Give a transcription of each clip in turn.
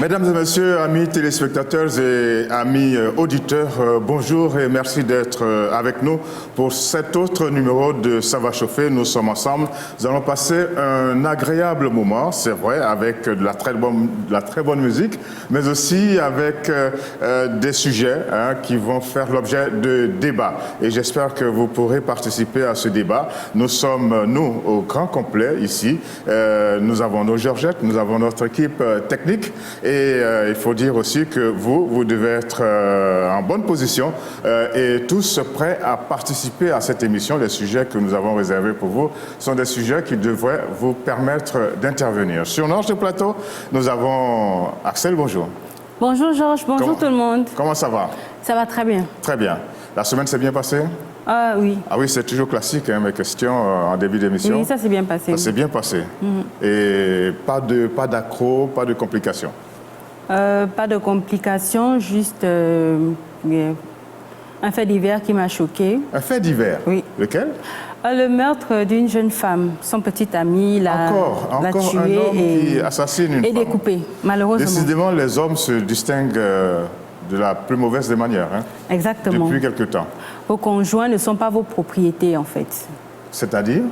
Mesdames et messieurs, amis téléspectateurs et amis auditeurs, bonjour et merci d'être avec nous pour cet autre numéro de Ça va chauffer. Nous sommes ensemble. Nous allons passer un agréable moment, c'est vrai, avec de la très bonne musique, mais aussi avec des sujets qui vont faire l'objet de débats. Et j'espère que vous pourrez participer à ce débat. Nous sommes, nous, au grand complet ici. Nous avons nos Georgettes, nous avons notre équipe technique. Et il faut dire aussi que vous devez être en bonne position et tous prêts à participer à cette émission. Les sujets que nous avons réservés pour vous sont des sujets qui devraient vous permettre d'intervenir. Sur notre plateau, nous avons Axel, bonjour. Bonjour Georges, bonjour tout le monde. Comment ça va? Ça va très bien. Très bien. La semaine s'est bien passée? Oui. Ah oui, c'est toujours classique, mes questions en début d'émission. Oui, ça s'est bien passé. Ça s'est bien passé. Et pas d'accro, pas de complications? Pas de complications, juste un fait divers qui m'a choqué. Un fait divers? Oui. Lequel? Le meurtre d'une jeune femme. Son petit ami l'a tué un homme qui assassine une femme. Et découpé, malheureusement. Décidément, les hommes se distinguent de la plus mauvaise des manières. Exactement. Depuis quelque temps. Vos conjoints ne sont pas vos propriétés, en fait. C'est-à-dire?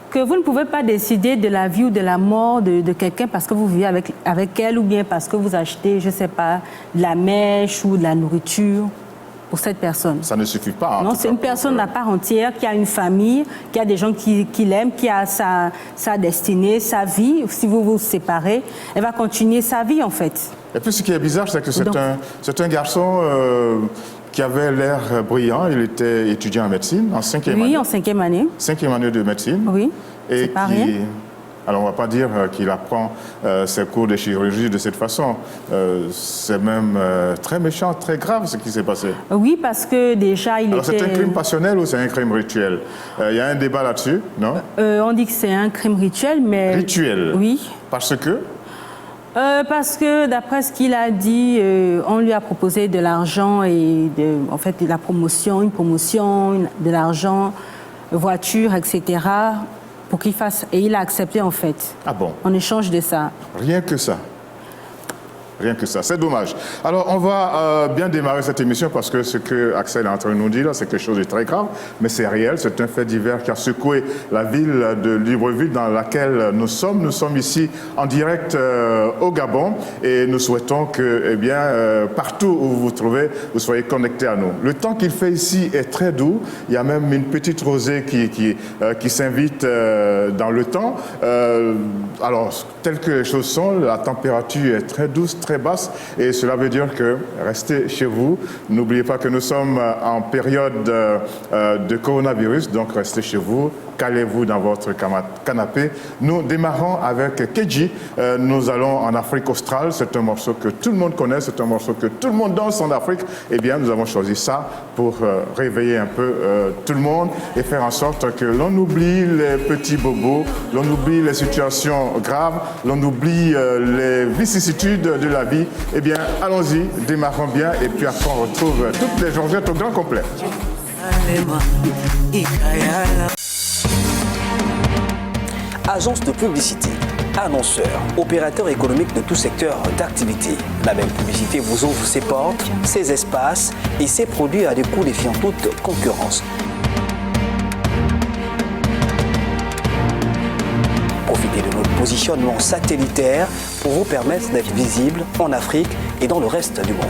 Que vous ne pouvez pas décider de la vie ou de la mort de quelqu'un parce que vous vivez avec elle ou bien parce que vous achetez, je ne sais pas, de la mèche ou de la nourriture pour cette personne. Ça ne suffit pas. Non, c'est une personne à part entière qui a une famille, qui a des gens qui l'aiment, qui a sa destinée, sa vie. Si vous vous séparez, elle va continuer sa vie en fait. Et puis ce qui est bizarre, c'est que c'est un garçon qui avait l'air brillant. Il était étudiant en médecine, en 5e année. Oui, en 5e année. 5e année de médecine. Oui, et c'est pas rien. Alors, on ne va pas dire qu'il apprend ses cours de chirurgie de cette façon. C'est même très méchant, très grave ce qui s'est passé. Oui, parce que déjà, Alors, c'est un crime passionnel ou c'est un crime rituel? Il y a un débat là-dessus, non? On dit que c'est un crime rituel, mais... Rituel? Oui. Parce que? Parce que, d'après ce qu'il a dit, on lui a proposé de l'argent et en fait, de la promotion, de l'argent, voiture, etc., pour qu'il fasse... Et il a accepté, en fait. Ah bon? En échange de ça. Rien que ça. Rien que ça, c'est dommage. Alors, on va bien démarrer cette émission parce que ce que Axel est en train de nous dire, c'est quelque chose de très grave, mais c'est réel, c'est un fait divers qui a secoué la ville de Libreville dans laquelle nous sommes. Nous sommes ici en direct au Gabon et nous souhaitons que, eh bien, partout où vous vous trouvez, vous soyez connectés à nous. Le temps qu'il fait ici est très doux. Il y a même une petite rosée qui s'invite dans le temps. Alors, telles que les choses sont, la température est très douce, très basse, et cela veut dire que restez chez vous. N'oubliez pas que nous sommes en période de coronavirus, donc restez chez vous, calez-vous dans votre canapé. Nous démarrons avec Keji. Nous allons en Afrique australe. C'est un morceau que tout le monde connaît, c'est un morceau que tout le monde danse en Afrique. Eh bien, nous avons choisi ça pour réveiller un peu tout le monde et faire en sorte que l'on oublie les petits bobos, l'on oublie les situations graves, l'on oublie les vicissitudes de la vie. Eh bien, allons-y, démarrons bien et puis après on retrouve toutes les Georgettes au grand complet. Agence de publicité, annonceurs, opérateurs économiques de tout secteur d'activité. La même publicité vous ouvre ses portes, ses espaces et ses produits à des coûts défiant toute concurrence. Profitez de notre positionnement satellitaire pour vous permettre d'être visible en Afrique et dans le reste du monde.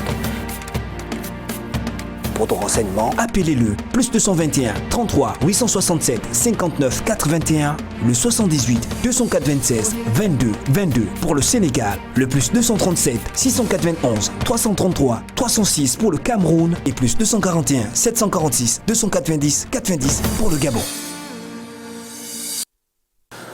Pour tout renseignement, appelez-le +221 33 867 59 81, le 78 204 26 22 22 pour le Sénégal, le +237 691 333 306 pour le Cameroun et +241 746 290 90 pour le Gabon.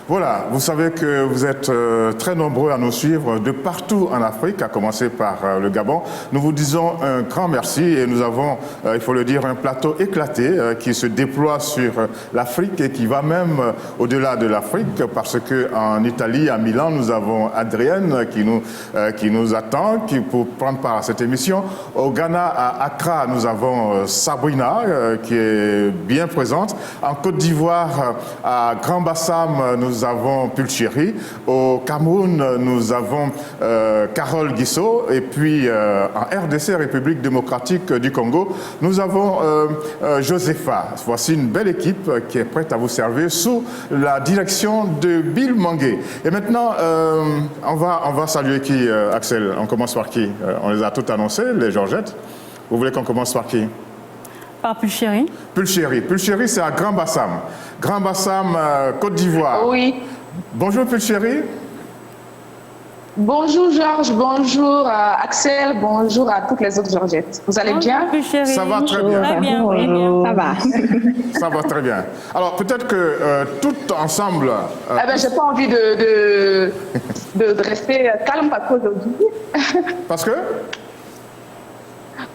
Voilà, vous savez que vous êtes très nombreux à nous suivre de partout en Afrique, à commencer par le Gabon. Nous vous disons un grand merci et nous avons, il faut le dire, un plateau éclaté qui se déploie sur l'Afrique et qui va même au-delà de l'Afrique parce qu'en Italie, à Milan, nous avons Adrienne qui nous attend pour prendre part à cette émission. Au Ghana, à Accra, nous avons Sabrina qui est bien présente. En Côte d'Ivoire, à Grand Bassam, nous nous avons Pulchéry. Au Cameroun, nous avons Carole Guissot. Et puis en RDC, République démocratique du Congo, nous avons Josepha. Voici une belle équipe qui est prête à vous servir sous la direction de Bill Mangué. Et maintenant, on va saluer qui, Axel? On commence par qui? On les a toutes annoncées, les Georgettes. Vous voulez qu'on commence par qui? Par Pulchéry. Pulchéry. Pulchéry, c'est à Grand Bassam. Grand Bassam, Côte d'Ivoire. Oui. Bonjour Pulchéry. Bonjour Georges, bonjour Axel, bonjour à toutes les autres Georgettes. Vous allez bien? Pulchéry. Ça va très bien. Très bien, très bien. Ça va. Ça va très bien. Alors peut-être que tout ensemble... J'ai pas envie de rester calme parce qu'aujourd'hui... Parce que?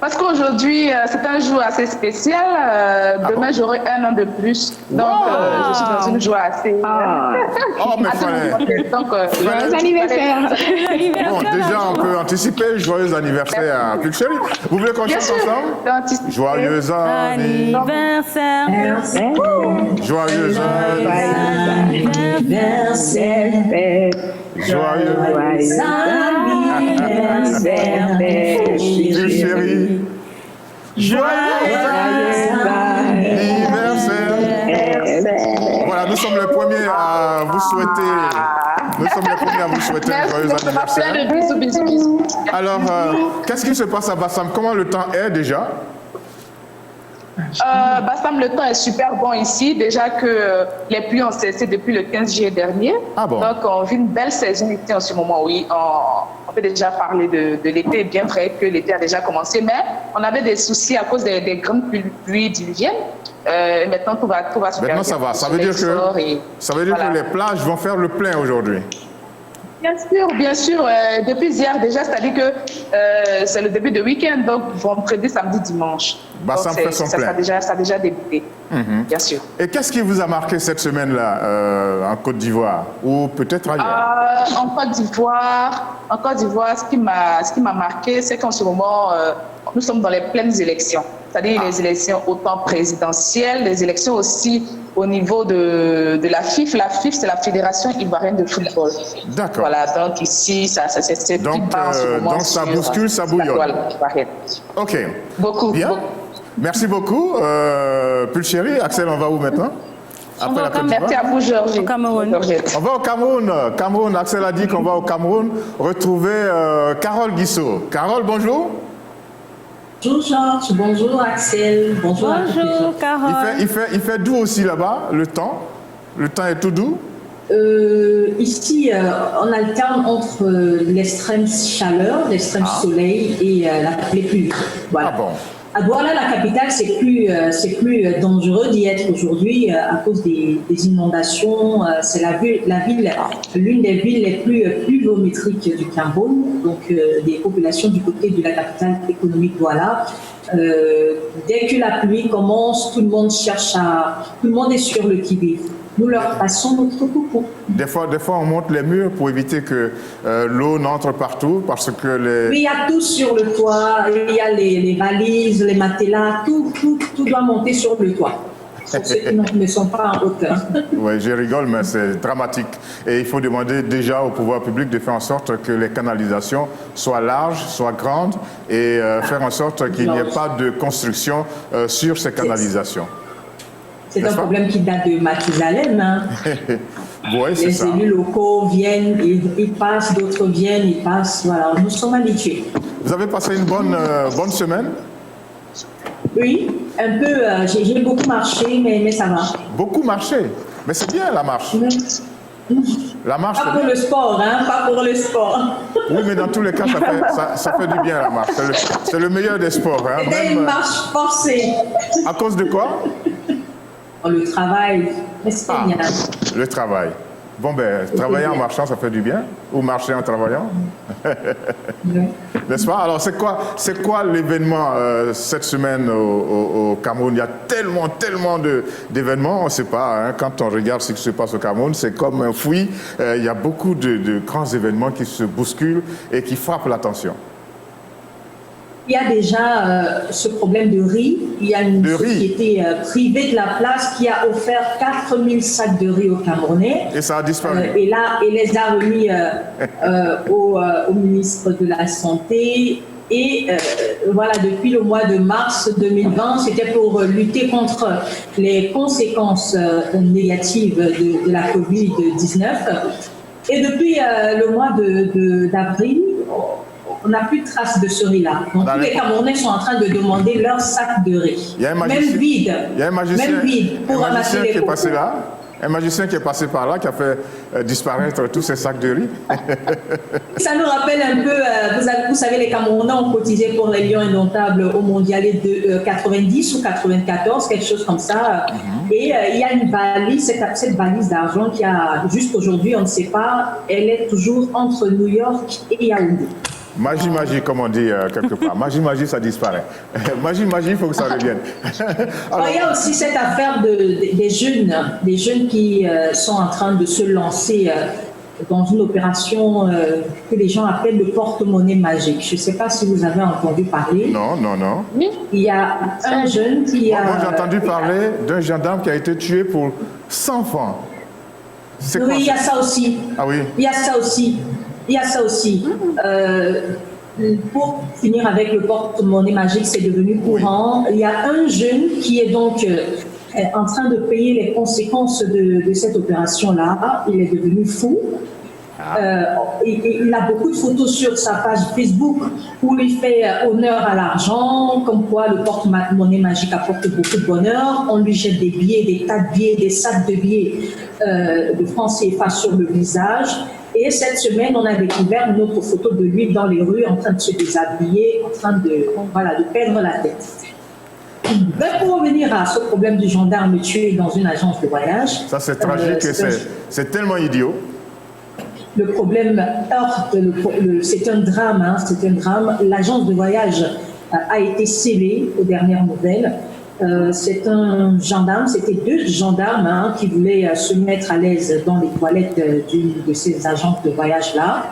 Parce qu'aujourd'hui, c'est un jour assez spécial. Demain, j'aurai 1 an de plus. Donc, je suis dans une joie assez... Oh, mais fallait... Joyeux anniversaire. Bon, déjà, on peut anticiper. Joyeux anniversaire à Pulchéry. Vous voulez qu'on chante ensemble? Joyeux Anniversaire. Joyeux anniversaire. Joyeux anniversaire. Pulchéry. Joyeux anniversaire. Voilà, nous sommes les premiers à vous souhaiter. Nous sommes les premiers à vous souhaiter un joyeux anniversaire. Plein de bisous, bisous, bisous. Alors, qu'est-ce qui se passe à Bassam? Comment le temps est déjà? Bassam, le temps est super bon ici. Déjà que les pluies ont cessé depuis le 15 juillet dernier. Ah bon? Donc, on vit une belle saison ici en ce moment, oui. On peut déjà parler de l'été, bien vrai que l'été a déjà commencé, mais on avait des soucis à cause des grandes pluies diluviennes. Maintenant, tout va super bien. Maintenant, ça va. Ça veut dire que les plages vont faire le plein aujourd'hui. Bien sûr. Depuis hier déjà, c'est-à-dire que c'est le début de week-end, donc vendredi, samedi, dimanche. Bassam fait son plein. Ça a déjà débuté, bien sûr. Et qu'est-ce qui vous a marqué cette semaine-là en Côte d'Ivoire ou peut-être ailleurs? En Côte d'Ivoire, ce qui m'a marqué, c'est qu'en ce moment, nous sommes dans les pleines élections. C'est-à-dire les élections autant présidentielles, les élections aussi au niveau de la FIF. La FIF, c'est la Fédération Ivoirienne de Football. D'accord. Voilà, donc ici, c'est donc ça bouscule, ça bouillonne. OK. Beaucoup. Bien. Merci beaucoup. Pulchéry, Axel, on va où maintenant? Après la Côte d'Ivoire. Merci à vous, Georges. Au Cameroun. On va au Cameroun. Axel a dit qu'on va au Cameroun retrouver Carole Guissot. Carole, bonjour. Bonjour Georges, bonjour Axel, bonjour Carole. Il fait doux aussi là-bas, le temps? Le temps est tout doux? Ici, on alterne entre l'extrême chaleur, l'extrême soleil et les pluies. Voilà. Ah bon? À Douala, la capitale, c'est plus dangereux d'y être aujourd'hui à cause des inondations. C'est l'une des villes les plus pluviométriques du Cameroun, donc des populations du côté de la capitale économique Douala. Dès que la pluie commence, tout le monde est sur le qui-vive. Nous leur passons notre coucou. Des fois, on monte les murs pour éviter que l'eau n'entre partout parce que les... Oui, il y a tout sur le toit, il y a les valises, les matelas, tout doit monter sur le toit. Pour ceux qui ne sont pas en hauteur. Oui, je rigole, mais c'est dramatique. Et il faut demander déjà au pouvoir public de faire en sorte que les canalisations soient larges, soient grandes et faire en sorte qu'il n'y ait pas de construction sur ces canalisations. C'est un problème qui date de Mathusalem. Hein. Oui, c'est ça. Les élus locaux viennent, ils passent, d'autres viennent, ils passent. Voilà, nous sommes habitués. Vous avez passé une bonne semaine? Oui, un peu. J'ai beaucoup marché, mais ça va. Beaucoup marché? Mais c'est bien la marche. La marche, pas pour le sport, hein, pas pour le sport. Oui, mais dans tous les cas, ça fait du bien la marche. C'est le meilleur des sports. Hein. C'était une marche forcée. À cause de quoi? Le travail, mais c'est bien. Le travail. Bon, ben, travailler en marchant, ça fait du bien? Ou marcher en travaillant? N'est-ce pas? Alors, c'est quoi l'événement cette semaine au Cameroun? Il y a tellement d'événements, on ne sait pas. Hein, quand on regarde ce qui se passe au Cameroun, c'est comme un fouillis. Il y a beaucoup de grands événements qui se bousculent et qui frappent l'attention. Il y a déjà ce problème de riz. Il y a une société privée de la place qui a offert 4000 sacs de riz aux Camerounais. Et ça a disparu. Et là, il les a remis au ministre de la Santé. Et voilà, depuis le mois de mars 2020, c'était pour lutter contre les conséquences négatives de la Covid-19. Et depuis le mois d'avril, on n'a plus de traces de ce riz-là. Donc tous les Camerounais sont en train de demander leur sac de riz. Même vide. Il y a un magicien, même vide pour ramasser les qui est passé là. Un magicien qui est passé par là, qui a fait disparaître tous ces sacs de riz. Ça nous rappelle un peu, vous savez, les Camerounais ont cotisé pour les Lions Indomptables au Mondialé de 90 ou 94, quelque chose comme ça. Et il y a une valise, cette valise d'argent qui a, jusqu'aujourd'hui, on ne sait pas, elle est toujours entre New York et Yaoundé. Magie, comme on dit quelque part. Magie, ça disparaît. Magie, il faut que ça revienne. Alors, il y a aussi cette affaire des jeunes qui sont en train de se lancer dans une opération que les gens appellent le porte-monnaie magique. Je ne sais pas si vous avez entendu parler. Non. Il y a un jeune qui a... Moi, j'ai entendu parler d'un gendarme qui a été tué pour 100 francs. Oui, il y a ça aussi. Ah oui. Il y a ça aussi. Pour finir avec le porte-monnaie magique, c'est devenu courant. Il y a un jeune qui est donc en train de payer les conséquences de cette opération-là. Il est devenu fou. Il a beaucoup de photos sur sa page Facebook où il fait honneur à l'argent, comme quoi le porte-monnaie magique apporte beaucoup de bonheur. On lui jette des billets, des tas de billets, des sacs de billets de francs CFA sur le visage. Et cette semaine, on a découvert une autre photo de lui dans les rues, en train de se déshabiller, en train de perdre la tête. Mais pour revenir à ce problème du gendarme tué dans une agence de voyage... Ça, c'est tragique et c'est tellement idiot. Le problème heurte, c'est un drame, c'est un drame. L'agence de voyage a été scellée aux dernières nouvelles. C'est un gendarme, c'était deux gendarmes qui voulaient se mettre à l'aise dans les toilettes d'une de ces agences de voyage-là.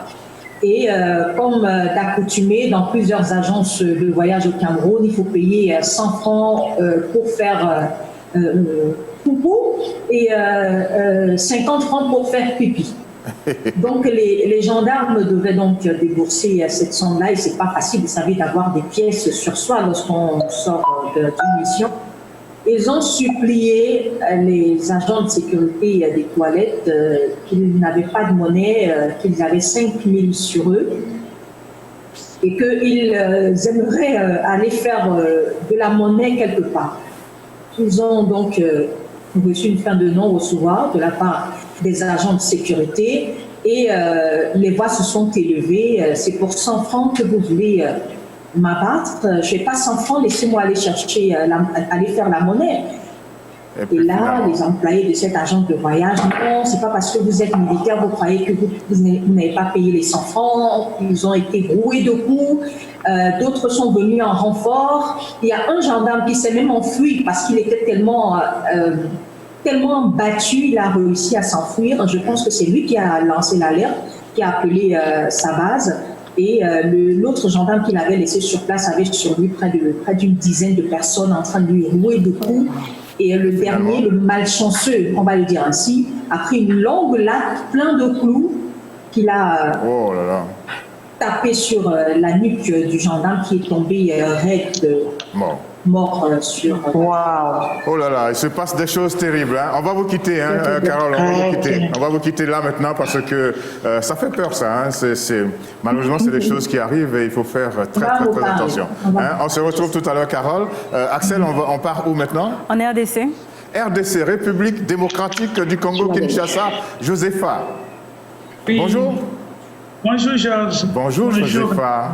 Et comme d'accoutumé, dans plusieurs agences de voyage au Cameroun, il faut payer 100 francs pour faire poupou et 50 francs pour faire pipi. Donc les gendarmes devaient donc débourser cette somme-là et c'est pas facile, vous savez, d'avoir des pièces sur soi lorsqu'on sort d'une mission. Ils ont supplié les agents de sécurité des toilettes qu'ils n'avaient pas de monnaie, qu'ils avaient 5 000 sur eux et qu'ils aimeraient aller faire de la monnaie quelque part. Ils ont donc reçu une fin de non-recevoir de la part des agents de sécurité et les voix se sont élevées. C'est pour 100 francs que vous voulez m'abattre. Je n'ai pas 100 francs, laissez-moi aller chercher, aller faire la monnaie. Et là, les employés de cette agence de voyage, non, c'est pas parce que vous êtes militaire, vous croyez que vous n'avez pas payé les 100 francs. Ils ont été roués de coups. D'autres sont venus en renfort. Il y a un gendarme qui s'est même enfui parce qu'il était tellement battu, il a réussi à s'enfuir. Je pense que c'est lui qui a lancé l'alerte, qui a appelé sa base. Et l'autre gendarme qu'il avait laissé sur place avait sur lui près d'une dizaine de personnes en train de lui rouer de coups. Et le dernier, le malchanceux, on va le dire ainsi, a pris une longue latte plein de clous qu'il a tapé sur la nuque du gendarme qui est tombé raide, mort sur... Waouh. Oh là là, il se passe des choses terribles. On va vous quitter, Carole, on va vous quitter là maintenant parce que ça fait peur ça. Malheureusement, c'est des choses qui arrivent et il faut faire très attention. On se retrouve tout à l'heure, Carole. Axel, on part où maintenant? En RDC. RDC, République démocratique du Congo-Kinshasa, Josepha. Oui. Bonjour. Bonjour Georges. Bonjour Josepha.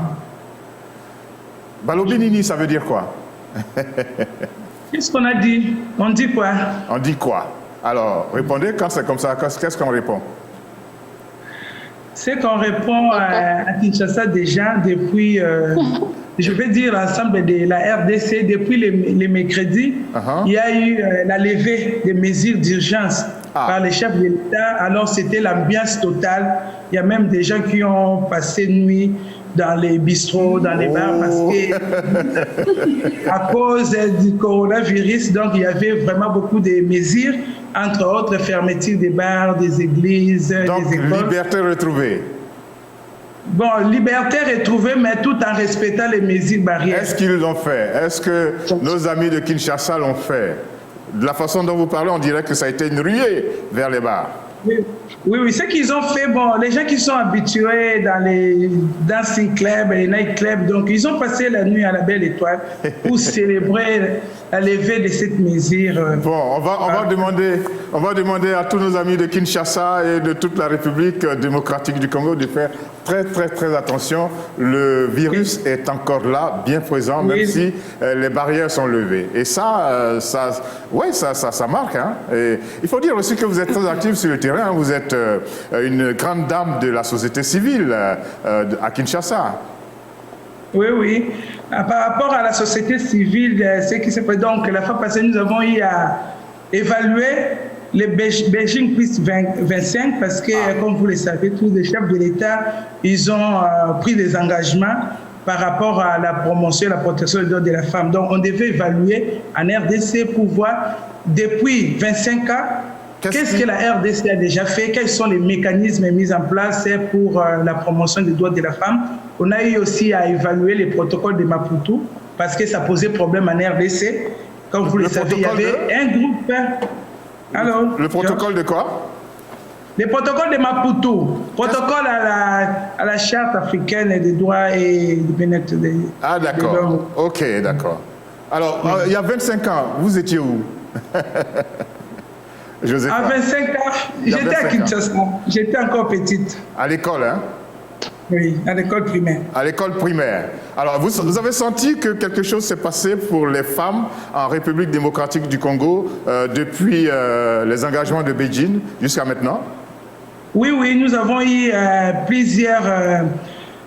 Balobinini, ça veut dire quoi? Qu'est-ce qu'on a dit? On dit quoi? On dit quoi? Alors, répondez quand c'est comme ça. Qu'est-ce qu'on répond? C'est qu'on répond à Kinshasa déjà depuis, je vais dire l'ensemble de la RDC, depuis les mercredis, il y a eu la levée des mesures d'urgence par les chefs de l'État. Alors c'était l'ambiance totale. Il y a même des gens qui ont passé nuit dans les bistrots, dans les bars, parce que à cause du coronavirus, donc il y avait vraiment beaucoup de mesures, entre autres fermeture des bars, des églises, donc, des écoles. Liberté retrouvée. Bon, liberté retrouvée, mais tout en respectant les mesures barrières. Est-ce qu'ils l'ont fait? Est-ce que nos amis de Kinshasa l'ont fait? De la façon dont vous parlez, on dirait que ça a été une ruée vers les bars. Oui, ce qu'ils ont fait, bon, les gens qui sont habitués dans les dancing clubs et les night clubs, donc ils ont passé la nuit à la Belle Étoile pour célébrer la levée de cette mesure. Bon, on va demander à tous nos amis de Kinshasa et de toute la République démocratique du Congo de faire très, très, très attention. Le virus est encore là, bien présent, même si les barrières sont levées. Et ça marque. Hein. Et il faut dire aussi que vous êtes très actifs sur le terrain. Vous êtes une grande dame de la société civile à Kinshasa. Oui. Par rapport à la société civile, ce qui se fait donc, la fois passée, nous avons eu à évaluer les Beijing Plus 25 parce que, comme vous le savez, tous les chefs de l'État, ils ont pris des engagements par rapport à la promotion et la protection des droits de la femme. Donc, on devait évaluer en RDC pour voir, depuis 25 ans, qu'est-ce que la RDC a déjà fait? Quels sont les mécanismes mis en place pour la promotion des droits de la femme? On a eu aussi à évaluer les protocoles de Maputo parce que ça posait problème en RDC. Comme vous le savez, il y avait un groupe... Alors, le protocole de quoi? Les protocoles de Maputo, protocole à la charte africaine des droits et des bénéfices des... Ah d'accord, ok, d'accord. Alors, il y a 25 ans, vous étiez où? Joseph. À 25 ans, j'étais à Kinshasa. J'étais encore petite. À l'école, hein? Oui, à l'école primaire. À l'école primaire. Alors, vous avez senti que quelque chose s'est passé pour les femmes en République démocratique du Congo depuis les engagements de Beijing jusqu'à maintenant? Oui, nous avons eu plusieurs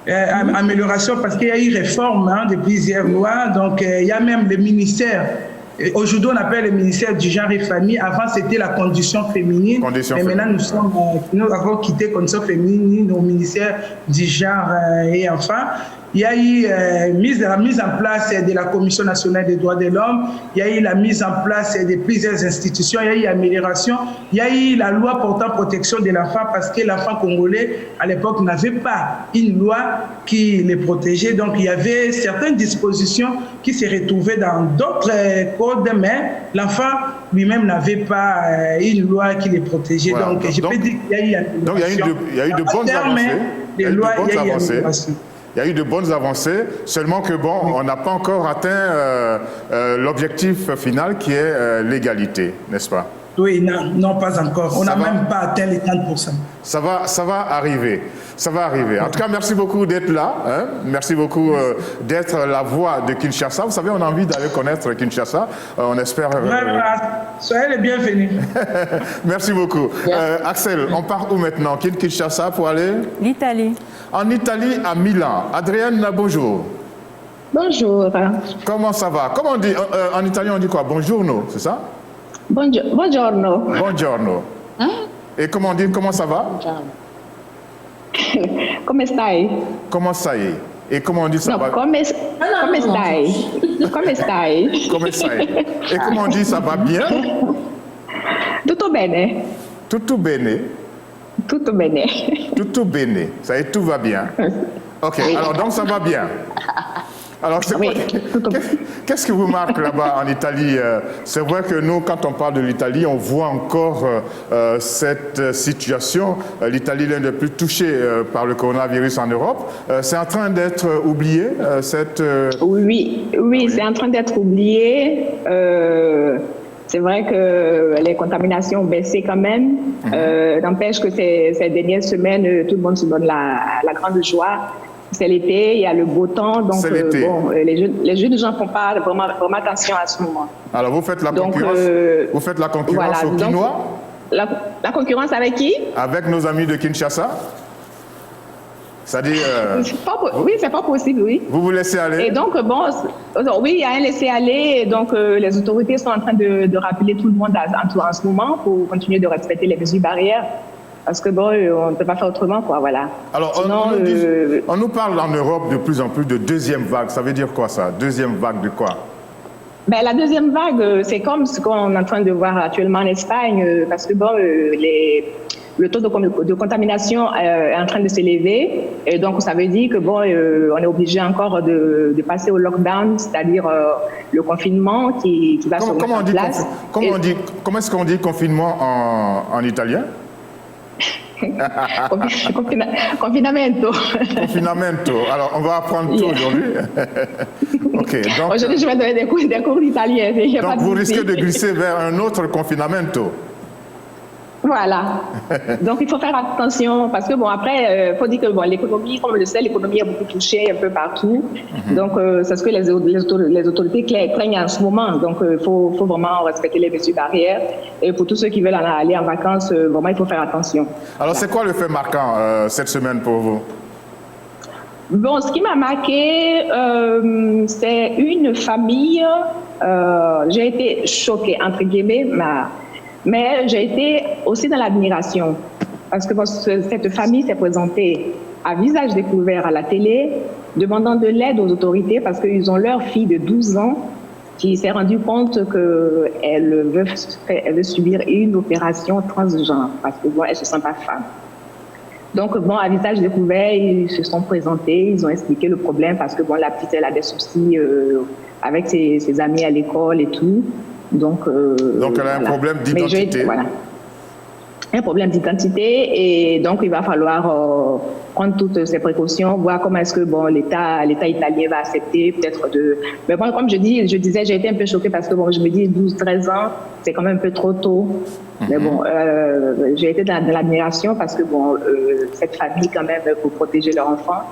améliorations parce qu'il y a eu réforme de plusieurs lois. Donc, il y a même le ministère. Aujourd'hui, on appelle le ministère du genre et famille. Avant, c'était la condition féminine. Mais maintenant, nous avons quitté condition féminine au ministère du genre et enfants. Il y a eu la mise en place de la Commission nationale des droits de l'homme. Il y a eu la mise en place de plusieurs institutions. Il y a eu amélioration. Il y a eu la loi portant protection de l'enfant parce que l'enfant congolais, à l'époque, n'avait pas une loi qui les protégeait. Donc, il y avait certaines dispositions qui se retrouvaient dans d'autres codes, mais l'enfant lui-même n'avait pas une loi qui les protégeait. Voilà. Donc, je peux dire qu'il y a eu amélioration. Donc, il y a eu de bonnes avancées. Il y a eu de bonnes avancées, seulement que bon, on n'a pas encore atteint l'objectif final qui est l'égalité, n'est-ce pas? Oui, non, pas encore. On n'a même pas atteint les 30%. Ça va arriver. Ça va arriver. En tout cas, merci beaucoup d'être là. Hein? Merci beaucoup d'être la voix de Kinshasa. Vous savez, on a envie d'aller connaître Kinshasa. On espère... Soyez les bienvenus. Merci beaucoup. Axel, on part où maintenant? Kinshasa pour aller? L'Italie. En Italie, à Milan. Adrienne, bonjour. Bonjour. Comment ça va? Comment on dit en italien, on dit quoi? Buongiorno, c'est ça? Buongiorno. Buongiorno. Hein? Et comment on dit, comment ça va? Come stai? Comment ça y est? Et comment on dit ça va? Come stai? Come stai? Come stai? Et comment on dit ça va bien? Tutto bene. Tutto bene. Tutto bene. Tutto bene. Ça y est, tout va bien. Ok, oui. Alors donc ça va bien. Alors, qu'est-ce qui vous marque là-bas en Italie? C'est vrai que nous, quand on parle de l'Italie, on voit encore cette situation. L'Italie est l'un des plus touchés par le coronavirus en Europe. C'est en train d'être oublié, Oui, c'est en train d'être oublié. C'est vrai que les contaminations ont baissé quand même. N'empêche que ces dernières semaines, tout le monde se donne la grande joie. C'est l'été, il y a le beau temps, donc les jeunes gens ne font pas vraiment attention à ce moment. Alors vous faites la concurrence aux Quinois? La concurrence avec qui? Avec nos amis de Kinshasa. C'est-à-dire... Oui, c'est pas possible, oui. Vous vous laissez aller? Et donc, bon, oui, il y a un laisser-aller. Donc, les autorités sont en train de rappeler tout le monde en ce moment pour continuer de respecter les mesures barrières. Parce que, bon, on ne peut pas faire autrement, quoi, voilà. Alors, sinon, on nous parle en Europe de plus en plus de deuxième vague. Ça veut dire quoi, ça? Deuxième vague de quoi? Ben, la deuxième vague, c'est comme ce qu'on est en train de voir actuellement en Espagne, parce que, bon, le taux de contamination est en train de s'élever. Et donc, ça veut dire que, bon, on est obligé encore de passer au lockdown, c'est-à-dire le confinement qui va se mettre en place. Comment est-ce qu'on dit confinement en italien? Confinamento. Confinamento. Alors, on va apprendre tout aujourd'hui. Ok. Donc, aujourd'hui, je vais donner des cours d'italien. Donc, vous risquez de glisser vers un autre confinamento. Voilà. Donc, il faut faire attention parce que, bon, après, il faut dire que, bon, l'économie, comme on le sait, l'économie est beaucoup touchée un peu partout. Donc, c'est ce que les autorités craignent en ce moment. Donc, il faut vraiment respecter les mesures barrières. Et pour tous ceux qui veulent aller en vacances, vraiment, il faut faire attention. Alors, c'est quoi le fait marquant cette semaine pour vous? Bon, ce qui m'a marqué, c'est une famille. J'ai été choquée, entre guillemets, mais j'ai été aussi dans l'admiration parce que cette famille s'est présentée à visage découvert à la télé, demandant de l'aide aux autorités parce qu'ils ont leur fille de 12 ans qui s'est rendue compte qu'elle veut subir une opération transgenre parce que bon, elle ne se sent pas femme. Donc, bon, à visage découvert, ils se sont présentés, ils ont expliqué le problème parce que bon, la petite, elle a des soucis avec ses amis à l'école et tout. Donc elle a un problème d'identité. Voilà. Un problème d'identité et donc il va falloir prendre toutes ces précautions, voir comment est-ce que bon, l'État italien va accepter peut-être de... Mais bon, comme je disais, j'ai été un peu choquée parce que bon, je me dis 12-13 ans, c'est quand même un peu trop tôt. Mais bon, j'ai été dans l'admiration parce que bon, cette famille quand même, pour protéger leur enfant,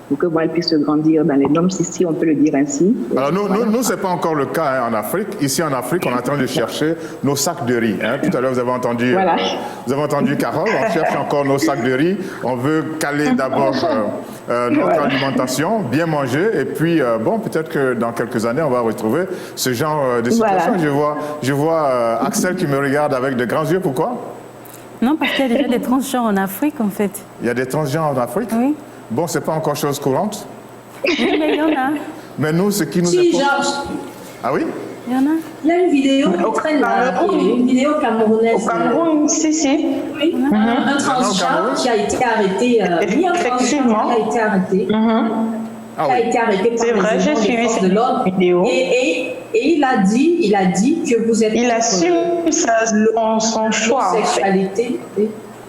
pour que bon, elle puisse grandir dans les normes, si on peut le dire ainsi. Alors nous c'est pas encore le cas en Afrique. Ici en Afrique, on est en train de chercher nos sacs de riz. Hein. Tout à l'heure, vous avez entendu Carole, on cherche encore nos sacs de riz. On veut caler d'abord notre alimentation, bien manger, et puis bon, peut-être que dans quelques années, on va retrouver ce genre de situation. Je vois Axel qui me regarde avec de grands yeux. Pourquoi? Non, parce qu'il y a déjà des transgenres en Afrique, en fait. Il y a des transgenres en Afrique? Oui. Bon, c'est pas encore chose courante? Oui, mais il y en a. Mais nous, ce qui nous Georges. Ah oui? Il y en a. Il y a une vidéo qui traîne là, une vidéo camerounaise. Au Cameroun, si. Oui. Un transgenre qui a été arrêté. Effectivement. Qui a été arrêté. Ah qui a été arrêté par les forces de l'ordre. Vidéo. Et il a dit que vous êtes... Il assume son choix. L'homosexualité.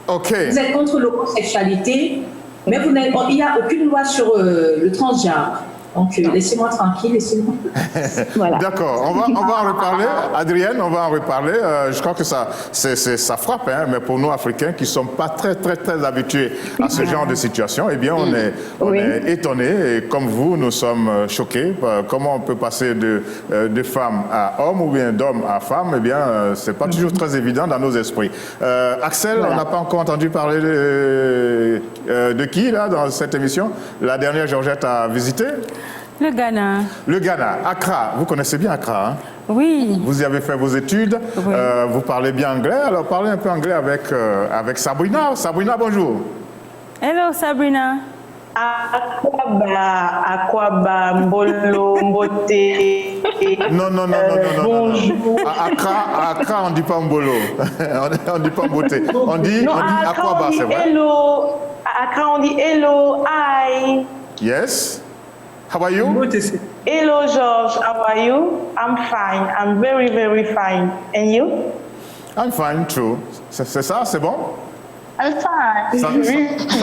Ok. Vous êtes contre l'homosexualité. Mais il n'y a aucune loi sur le transgenre. Donc, laissez-moi tranquille, laissez-moi. Voilà. D'accord, on va en reparler. Adrienne, on va en reparler. Je crois que ça frappe, hein, mais pour nous, Africains, qui ne sommes pas très habitués à ce genre de situation, eh bien, on est étonnés. Et comme vous, nous sommes choqués. Comment on peut passer de femme à homme ou bien d'homme à femme? Eh bien, ce n'est pas toujours très évident dans nos esprits. Axel, on n'a pas encore entendu parler de qui, là, dans cette émission? La dernière, Georgette a visité? Le Ghana. Le Ghana, Accra. Vous connaissez bien Accra, hein? Oui. Vous y avez fait vos études, oui. Vous parlez bien anglais, alors parlez un peu anglais avec Sabrina. Sabrina, bonjour. Hello, Sabrina. Akwaba, Mbolo, Mbote. Non. Bonjour. À Accra, on ne dit pas Mbolo. On ne dit pas Mbote. On dit Akwaba, c'est vrai. Hello. À Accra, on dit hello, hi. Yes. How are you? Hello, George. How are you? I'm fine. I'm very, very fine. And you? I'm fine, too. C'est ça, c'est bon? I'm fine. Ça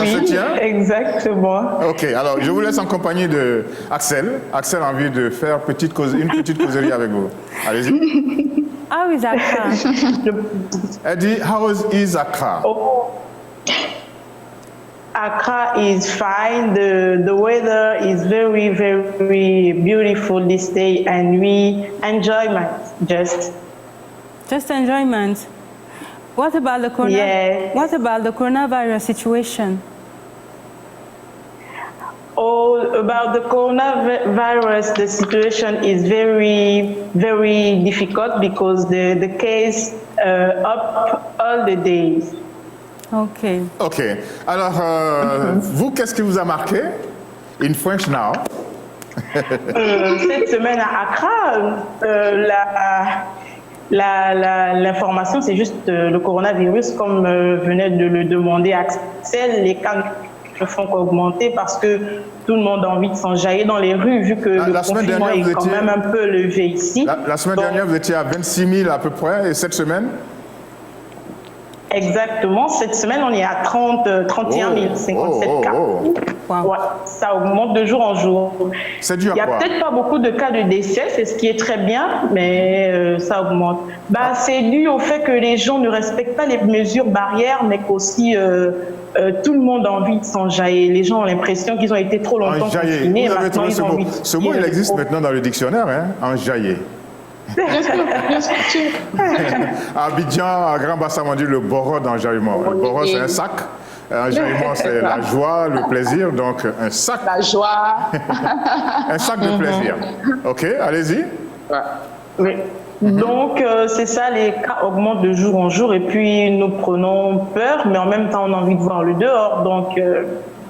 se tient? Exactement. Ok, alors je vous laisse en compagnie de Axel. Axel a envie de faire une petite causerie avec vous. Allez-y. How is Accra? Elle dit, how is Accra? Oh. Accra is fine. The weather is very, very beautiful this day, and we enjoyment just enjoyment. What about the coronavirus situation? About the coronavirus, the situation is very, very difficult because the case up all the days. OK. OK. Alors, vous, qu'est-ce qui vous a marqué? In French now. Cette semaine à Accra, l'information, c'est juste le coronavirus, comme venait de le demander Axel. Les cas ne font qu'augmenter parce que tout le monde a envie de s'enjailler dans les rues, vu que le confinement est quand même un peu levé ici. La semaine dernière, vous étiez à 26 000 à peu près, et cette semaine? Exactement. Cette semaine, on est à 31 057 cas. Ouais, ça augmente de jour en jour. C'est dû à quoi? Il n'y a peut-être pas beaucoup de cas de décès, c'est ce qui est très bien, mais ça augmente. C'est dû au fait que les gens ne respectent pas les mesures barrières, mais qu'aussi tout le monde a envie de s'enjailler. Les gens ont l'impression qu'ils ont été trop longtemps confinés. Vous avez trouvé ce mot. Ce mot, il existe maintenant dans le dictionnaire, hein? Enjailler. À Abidjan, à Grand Bassam, on dit le boro d'enjaillement. Le boro, c'est un sac. Enjaillement, c'est la joie, le plaisir. Donc, un sac. La joie. Un sac de plaisir. OK, allez-y. Oui. Donc, c'est ça, les cas augmentent de jour en jour et puis nous prenons peur, mais en même temps, on a envie de voir le dehors. Donc,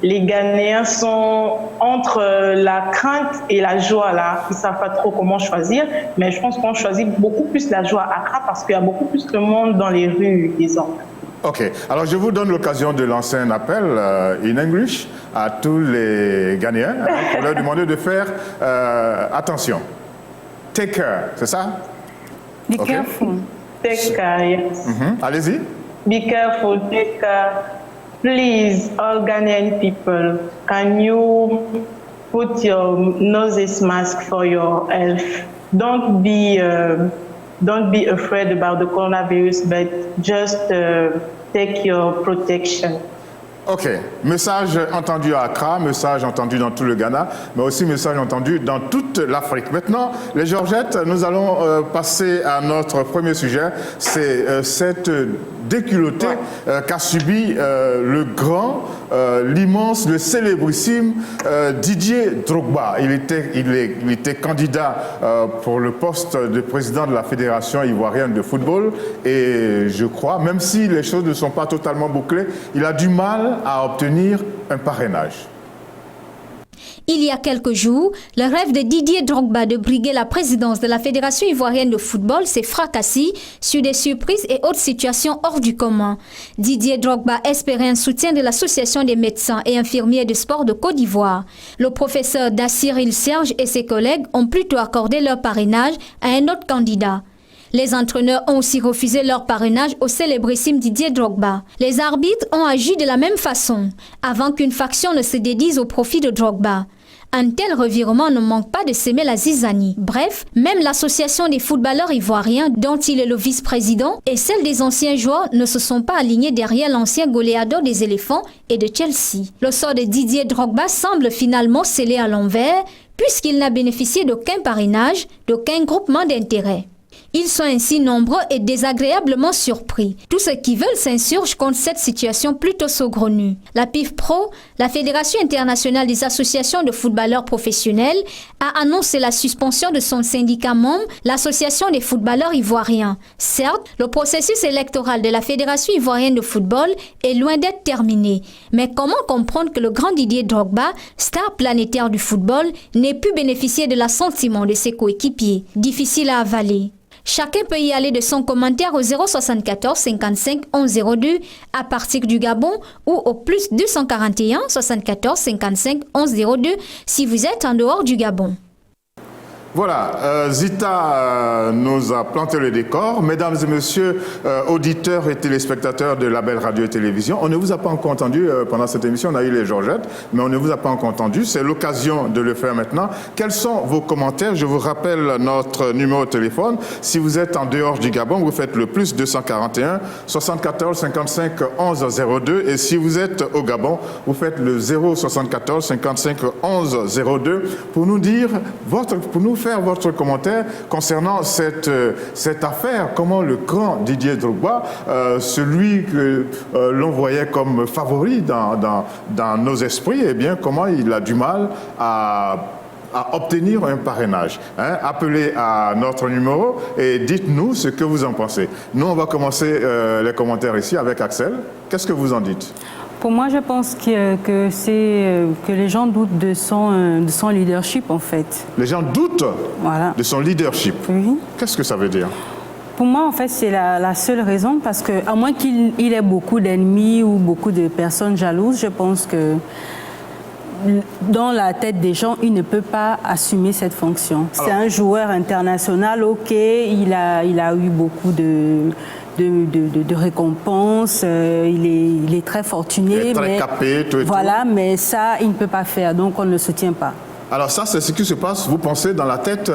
les Ghanéens sont entre la crainte et la joie, là. Ils ne savent pas trop comment choisir, mais je pense qu'on choisit beaucoup plus la joie à Accra parce qu'il y a beaucoup plus de monde dans les rues désormais. OK. Alors, je vous donne l'occasion de lancer un appel in English à tous les Ghanéens pour leur demander de faire attention. Take care, c'est ça? Be careful. Take care, yes. Allez-y. Be careful, take care. Please, all Ghanaian people, can you put your noses mask for your health? Don't be afraid about the coronavirus, but just take your protection. OK. Message entendu à Accra, message entendu dans tout le Ghana, mais aussi message entendu dans toute l'Afrique. Maintenant, les Georgettes, nous allons passer à notre premier sujet. C'est cette déculottée qu'a subi le grand, l'immense, le célébrissime Didier Drogba. Il était candidat pour le poste de président de la Fédération ivoirienne de football et je crois, même si les choses ne sont pas totalement bouclées, il a du mal à obtenir un parrainage. Il y a quelques jours, le rêve de Didier Drogba de briguer la présidence de la Fédération ivoirienne de football s'est fracassé sur des surprises et autres situations hors du commun. Didier Drogba espérait un soutien de l'Association des médecins et infirmiers de sport de Côte d'Ivoire. Le professeur Dassiril Serge et ses collègues ont plutôt accordé leur parrainage à un autre candidat. Les entraîneurs ont aussi refusé leur parrainage au célébrissime Didier Drogba. Les arbitres ont agi de la même façon, avant qu'une faction ne se dédise au profit de Drogba. Un tel revirement ne manque pas de semer la zizanie. Bref, même l'association des footballeurs ivoiriens, dont il est le vice-président, et celle des anciens joueurs ne se sont pas alignés derrière l'ancien goléador des éléphants et de Chelsea. Le sort de Didier Drogba semble finalement scellé à l'envers, puisqu'il n'a bénéficié d'aucun parrainage, d'aucun groupement d'intérêt. Ils sont ainsi nombreux et désagréablement surpris. Tous ceux qui veulent s'insurgent contre cette situation plutôt saugrenue. La PIF Pro, la Fédération internationale des associations de footballeurs professionnels, a annoncé la suspension de son syndicat membre, l'Association des footballeurs ivoiriens. Certes, le processus électoral de la Fédération ivoirienne de football est loin d'être terminé. Mais comment comprendre que le grand Didier Drogba, star planétaire du football, n'ait pu bénéficier de l'assentiment de ses coéquipiers? Difficile à avaler. Chacun peut y aller de son commentaire au 074 55 11 02 à partir du Gabon ou au plus 241 74 55 11 02 si vous êtes en dehors du Gabon. Voilà, Zita nous a planté le décor. Mesdames et messieurs, auditeurs et téléspectateurs de la Belle Radio et Télévision, on ne vous a pas encore entendu pendant cette émission, on a eu les Georgettes, mais on ne vous a pas encore entendu. C'est l'occasion de le faire maintenant. Quels sont vos commentaires? Je vous rappelle notre numéro de téléphone. Si vous êtes en dehors du Gabon, vous faites le plus 241 74 55 11 02. Et si vous êtes au Gabon, vous faites le 074 55 11 02 pour nous dire pour nous faire votre commentaire concernant cette affaire? Comment le grand Didier Drogba, celui que l'on voyait comme favori dans nos esprits, eh bien, comment il a du mal à obtenir un parrainage. Appelez à notre numéro et dites-nous ce que vous en pensez. Nous, on va commencer les commentaires ici avec Axel. Qu'est-ce que vous en dites? Pour moi, je pense que les gens doutent de son leadership, en fait. Les gens doutent de son leadership? Oui. Qu'est-ce que ça veut dire? Pour moi, en fait, c'est la seule raison, parce que, à moins qu'il ait beaucoup d'ennemis ou beaucoup de personnes jalouses, je pense que dans la tête des gens, il ne peut pas assumer cette fonction. C'est un joueur international, ok, il a eu beaucoup de récompenses, il est très fortuné. Il est très capé, tout et voilà, tout. mais ça, il ne peut pas faire, donc on ne le soutient pas. Alors ça, c'est ce qui se passe, vous pensez, dans la tête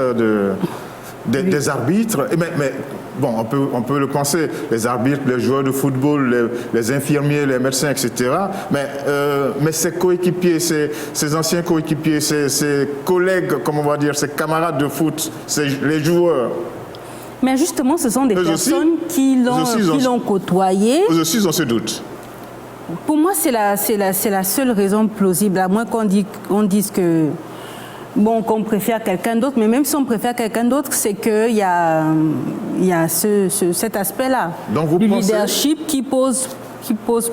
des arbitres, mais bon, on peut le penser, les arbitres, les joueurs de football, les infirmiers, les médecins, etc. Mais ses coéquipiers, ses anciens coéquipiers, ses collègues, comment on va dire, ses camarades de foot, les joueurs. Mais justement, ce sont des personnes qui l'ont côtoyé. Eux aussi, ils ont ce doute. Pour moi, c'est la seule raison plausible, à moins qu'on dise que qu'on préfère quelqu'un d'autre, mais même si on préfère quelqu'un d'autre, c'est qu'il y a cet aspect-là du leadership qui pose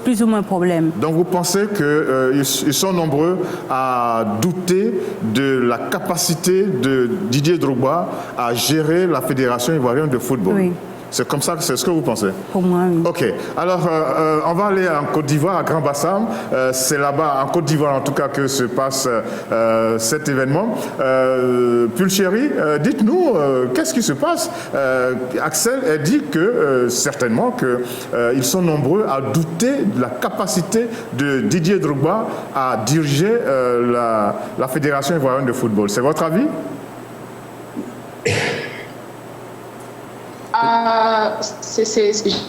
plus ou moins problème. Donc vous pensez qu'ils sont nombreux à douter de la capacité de Didier Drogba à gérer la Fédération ivoirienne de football? Oui. C'est comme ça, c'est ce que vous pensez? Pour moi, oui. Ok. Alors, on va aller en Côte d'Ivoire, à Grand Bassam. C'est là-bas, en Côte d'Ivoire en tout cas, que se passe cet événement. Pulchéry, dites-nous, qu'est-ce qui se passe? Axel dit que, certainement, qu'ils sont nombreux à douter de la capacité de Didier Drogba à diriger la Fédération ivoirienne de football. C'est votre avis?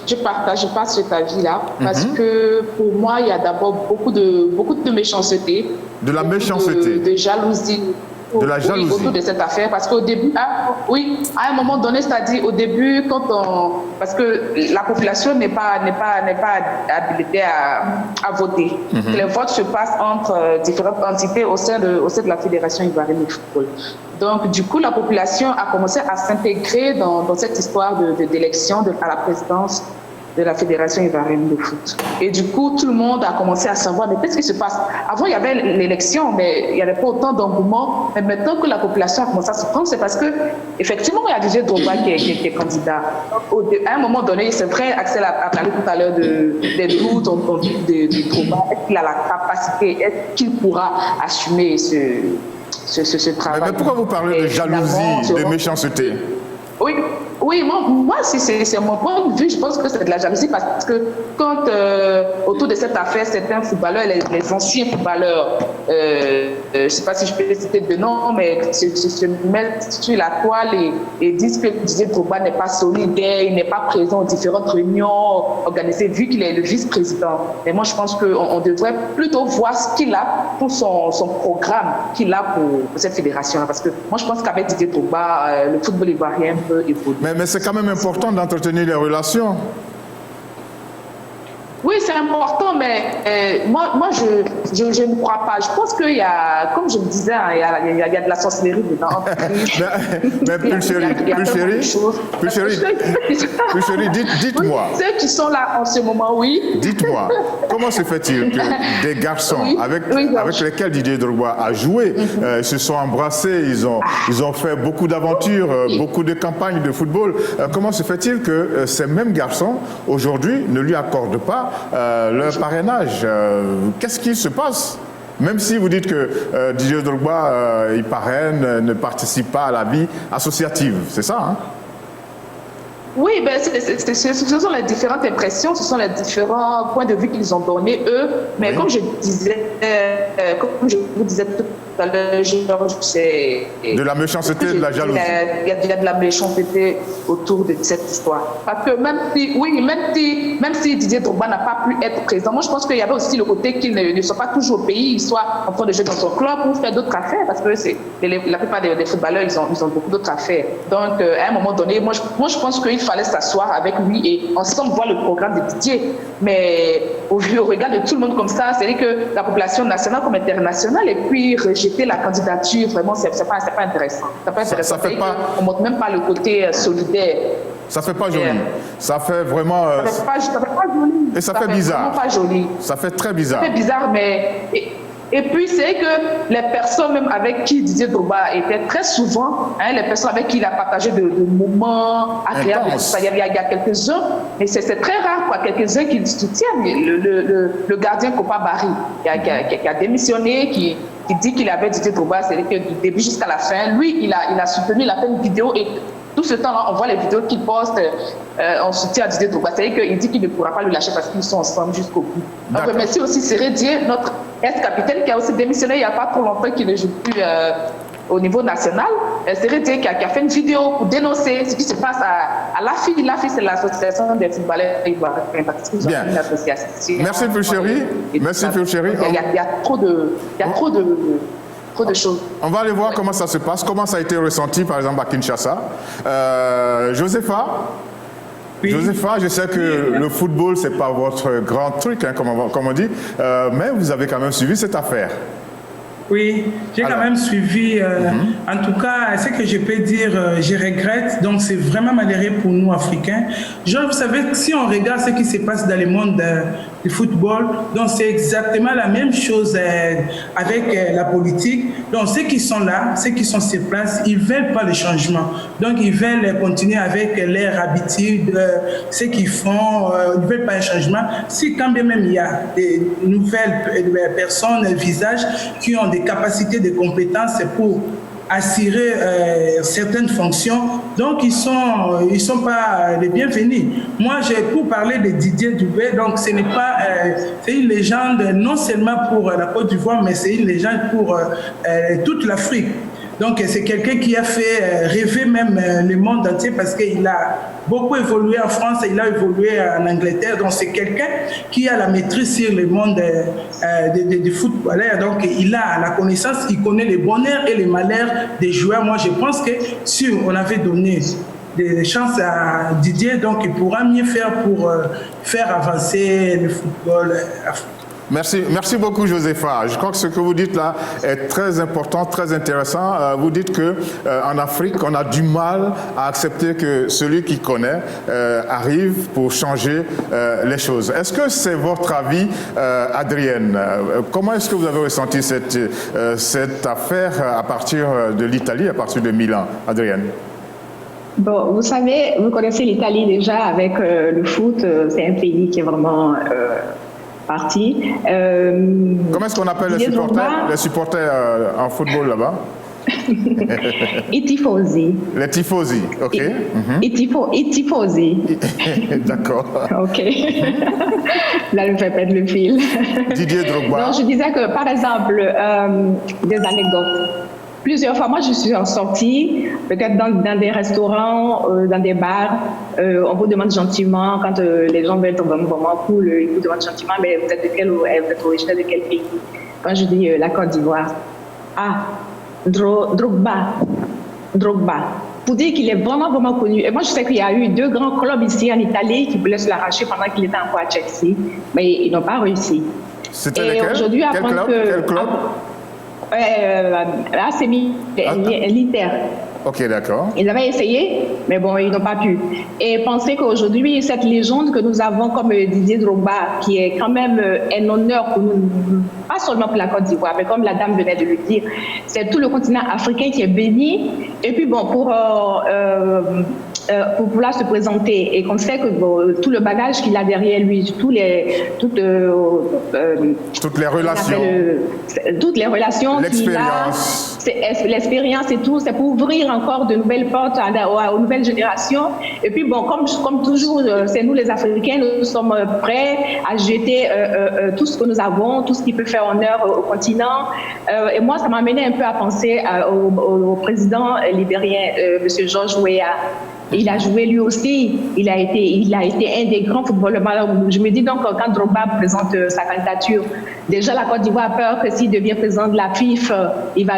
Je partage pas cet avis-là parce que pour moi, il y a d'abord beaucoup de méchanceté. De la méchanceté. De jalousie. De la jalousie. Autour de cette affaire, parce qu'au début, à un moment donné, c'est-à-dire au début, parce que la population n'est pas habilitée à voter. Les votes se passent entre différentes entités au sein de la Fédération ivoirienne de football. Donc, du coup, la population a commencé à s'intégrer dans cette histoire d'élection à la présidence de la Fédération ivoirienne de foot. Et du coup, tout le monde a commencé à savoir, mais qu'est-ce qui se passe? Avant, il y avait l'élection, mais il n'y avait pas autant d'engouement. Mais maintenant que la population a commencé à se prendre, c'est parce que, effectivement, il y a Didier Drogba qui est candidat. À un moment donné, c'est vrai, Axel a parlé tout à l'heure des doutes de Drogba. Est-ce qu'il a la capacité? Est-ce qu'il pourra assumer ce travail? Mais pourquoi vous parlez de jalousie, de méchanceté? Oui, moi c'est mon point de vue, je pense que c'est de la jalousie parce que quand autour de cette affaire, certains footballeurs, les anciens footballeurs, je ne sais pas si je peux citer de nom, mais se mettent sur la toile et disent que Didier Drogba n'est pas solidaire, il n'est pas présent aux différentes réunions organisées vu qu'il est le vice-président. Mais moi je pense qu'on devrait plutôt voir ce qu'il a pour son programme qu'il a pour cette fédération. Parce que moi je pense qu'avec Didier Drogba, le football ivoirien peut évoluer. Mais c'est quand même important d'entretenir les relations. Oui, c'est important, mais moi je ne crois pas. Je pense qu'il y a, comme je le disais, il y a de la sorcellerie dedans. Mais Pulchéry, dites-moi. Oui, ceux qui sont là en ce moment, oui. Dites-moi, comment se fait-il que des garçons avec lesquels Didier Drogba a joué se sont embrassés, ils ont fait beaucoup d'aventures, beaucoup de campagnes de football. Comment se fait-il que ces mêmes garçons, aujourd'hui, ne lui accordent pas leur parrainage? Qu'est-ce qui se passe? Même si vous dites que Didier Drogba, il parraine, ne participe pas à la vie associative, c'est ça, hein? Oui, ben ce sont les différentes impressions, ce sont les différents points de vue qu'ils ont donnés, eux. Mais comme je disais, comme je vous disais tout à l'heure, Georges, c'est... De la méchanceté et de la jalousie. Il y a de la méchanceté autour de cette histoire. Parce que même si Didier Drogba n'a pas pu être présent, moi je pense qu'il y avait aussi le côté qu'il ne soit pas toujours au pays, il soit en train de jouer dans son club ou faire d'autres affaires, parce que la plupart des footballeurs, ils ont beaucoup d'autres affaires. Donc à un moment donné, moi je pense qu'il fallait s'asseoir avec lui et ensemble voir le programme de Didier. Mais au regard de tout le monde comme ça, c'est-à-dire que la population nationale comme internationale, et puis rejeter la candidature, vraiment, c'est pas intéressant. C'est pas intéressant. On ne montre même pas le côté solidaire. Ça fait pas joli. Ça fait vraiment... Ça fait pas joli. Et ça fait bizarre. Pas joli. Ça fait très bizarre. Ça fait bizarre, mais... Et puis, c'est que les personnes même avec qui Didier Drogba était très souvent, les personnes avec qui il a partagé de moments agréables, il y a quelques-uns, mais c'est très rare, quoi, quelques-uns qui le soutiennent. Le gardien Kopa Barry, qui a démissionné, qui dit qu'il avait Didier Drogba, c'est-à-dire que du début jusqu'à la fin, lui, il a soutenu, il a fait une vidéo et tout ce temps-là, on voit les vidéos qu'il poste en soutien à Didier Drogba. C'est-à-dire qu'il dit qu'il ne pourra pas le lâcher parce qu'ils sont ensemble jusqu'au bout. On remercie aussi Séré Dié, notre ex-capitaine, qui a aussi démissionné il n'y a pas trop longtemps, qui ne joue plus au niveau national. Séré Dié qui a fait une vidéo pour dénoncer ce qui se passe à l'AFI. L'AFI, c'est l'association des footballeurs ivoiriens. Bien. Merci, Fulchéry. Merci, Fulchéry. Il y a trop de choses. On va aller voir comment ça se passe, comment ça a été ressenti, par exemple, à Kinshasa. Josepha, oui. Josepha, je sais que le football, ce n'est pas votre grand truc, comme on dit, mais vous avez quand même suivi cette affaire. Oui, j'ai quand même suivi. En tout cas, ce que je peux dire, je regrette. Donc, c'est vraiment malheureux pour nous, Africains. Genre, vous savez, si on regarde ce qui se passe dans le monde du football, donc c'est exactement la même chose avec la politique. Donc, ceux qui sont là, ceux qui sont sur place, ils ne veulent pas le changement. Donc, ils veulent continuer avec leurs habitudes, ce qu'ils font. Ils ne veulent pas un changement. Si quand même il y a des nouvelles personnes, visages qui ont des capacités, des compétences pour assurer certaines fonctions, donc ils sont pas les bienvenus. Moi, pour parler de Didier Doumbé, donc ce n'est pas, c'est une légende non seulement pour la Côte d'Ivoire, mais c'est une légende pour toute l'Afrique. Donc c'est quelqu'un qui a fait rêver même le monde entier parce qu'il a beaucoup évolué en France, il a évolué en Angleterre. Donc c'est quelqu'un qui a la maîtrise sur le monde des footballeurs. Donc il a la connaissance, il connaît les bonheurs et les malheurs des joueurs. Moi je pense que si on avait donné des chances à Didier, donc il pourra mieux faire pour faire avancer le football africain. Merci beaucoup, Josepha. Je crois que ce que vous dites là est très important, très intéressant. Vous dites qu'en Afrique, on a du mal à accepter que celui qui connaît arrive pour changer les choses. Est-ce que c'est votre avis, Adrienne? Comment est-ce que vous avez ressenti cette affaire à partir de l'Italie, à partir de Milan, Adrienne? Bon, vous savez, vous connaissez l'Italie déjà avec le foot. C'est un pays qui est vraiment... parti. Comment est-ce qu'on appelle les supporters en football là-bas? I tifosi. Les tifosi, ok. I tifosi. D'accord. Ok. Là, je vais perdre le fil. Didier Drogba. Donc, je disais que, par exemple, des anecdotes. Plusieurs fois, moi, je suis en sortie, peut-être dans des restaurants, dans des bars. On vous demande gentiment, quand les gens veulent être vraiment cool, ils vous demandent gentiment, mais vous êtes originaire de quel pays? Quand je dis la Côte d'Ivoire, Drogba. Pour dire qu'il est vraiment, vraiment connu. Et moi, je sais qu'il y a eu 2 grands clubs ici en Italie qui voulaient se l'arracher pendant qu'il était encore à Chelsea, mais ils n'ont pas réussi. C'était lesquels? Quel club? C'est l'Inter. Ok, d'accord. Ils avaient essayé, mais bon, ils n'ont pas pu. Et pensez qu'aujourd'hui, cette légende que nous avons comme Didier Drogba, qui est quand même un honneur pour nous, pas seulement pour la Côte d'Ivoire, mais comme la dame venait de le dire, c'est tout le continent africain qui est béni. Et puis bon, pour pour pouvoir se présenter. Et qu'on sait que tout le bagage qu'il a derrière lui, toutes les relations qu'il a, l'expérience et tout, c'est pour ouvrir encore de nouvelles portes aux nouvelles générations. Et puis bon, comme toujours, c'est nous les Africains, nous sommes prêts à jeter tout ce que nous avons, tout ce qui peut faire honneur au continent. Et moi, ça m'a amené un peu à penser au président libérien, M. George Weah. Il a joué lui aussi, il a été un des grands footballeurs. Je me dis donc, quand Drogba présente sa candidature, déjà la Côte d'Ivoire a peur que s'il devient président de la FIF, il va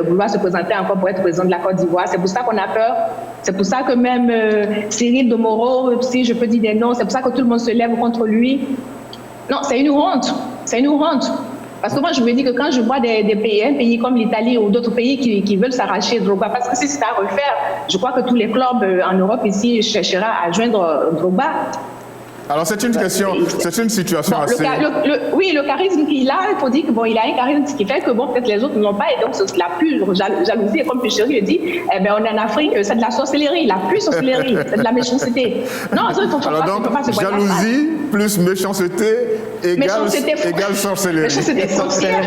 vouloir se présenter encore pour être président de la Côte d'Ivoire. C'est pour ça qu'on a peur. C'est pour ça que même Cyril Domoro, si je peux dire des noms, c'est pour ça que tout le monde se lève contre lui. Non, c'est une honte. C'est une honte. Parce que moi, je me dis que quand je vois des pays, un pays comme l'Italie ou d'autres pays qui veulent s'arracher Drogba, parce que si c'est à refaire, je crois que tous les clubs en Europe ici chercheront à joindre Drogba. Alors c'est une question, c'est une situation assez... Oui, le charisme qu'il a, il faut dire qu'il a un charisme qui fait que peut-être les autres n'ont pas, et donc c'est la pure jalousie, et comme Pécherie le dit, on est en Afrique, c'est de la sorcellerie, la pure sorcellerie, c'est de la méchanceté. Non, il faut pas se jalousie plus méchanceté égale sorcellerie. Méchanceté sorcière,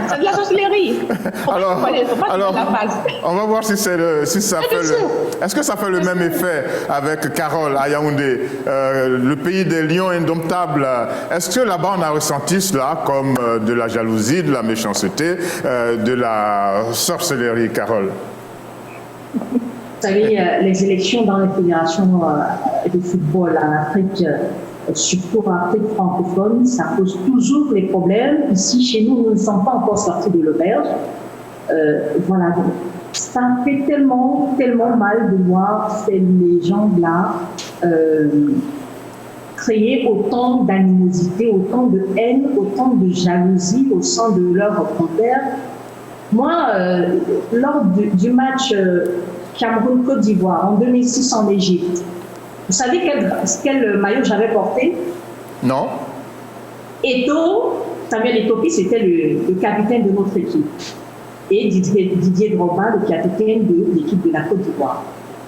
c'est de la sorcellerie. Alors, on va voir si ça fait Est-ce que ça fait le même effet avec Carole à Yaoundé, le pays des lions indomptables? Est-ce que là-bas on a ressenti cela comme de la jalousie, de la méchanceté, de la sorcellerie, Carole? Vous savez, les élections dans les fédérations de football en Afrique, surtout en Afrique francophone, ça pose toujours les problèmes. Ici, chez nous, nous ne sommes pas encore sortis de l'auberge. Voilà. Ça fait tellement mal de voir ces légendes-là créer autant d'animosité, autant de haine, autant de jalousie au sein de leurs compères. Moi, lors du match Cameroun-Côte d'Ivoire en 2006 en Égypte, vous savez quel maillot j'avais porté? Non. Eto'o, Samuel Eto'o, c'était le capitaine de notre équipe. Et Didier Drogba, le capitaine de l'équipe de la Côte d'Ivoire.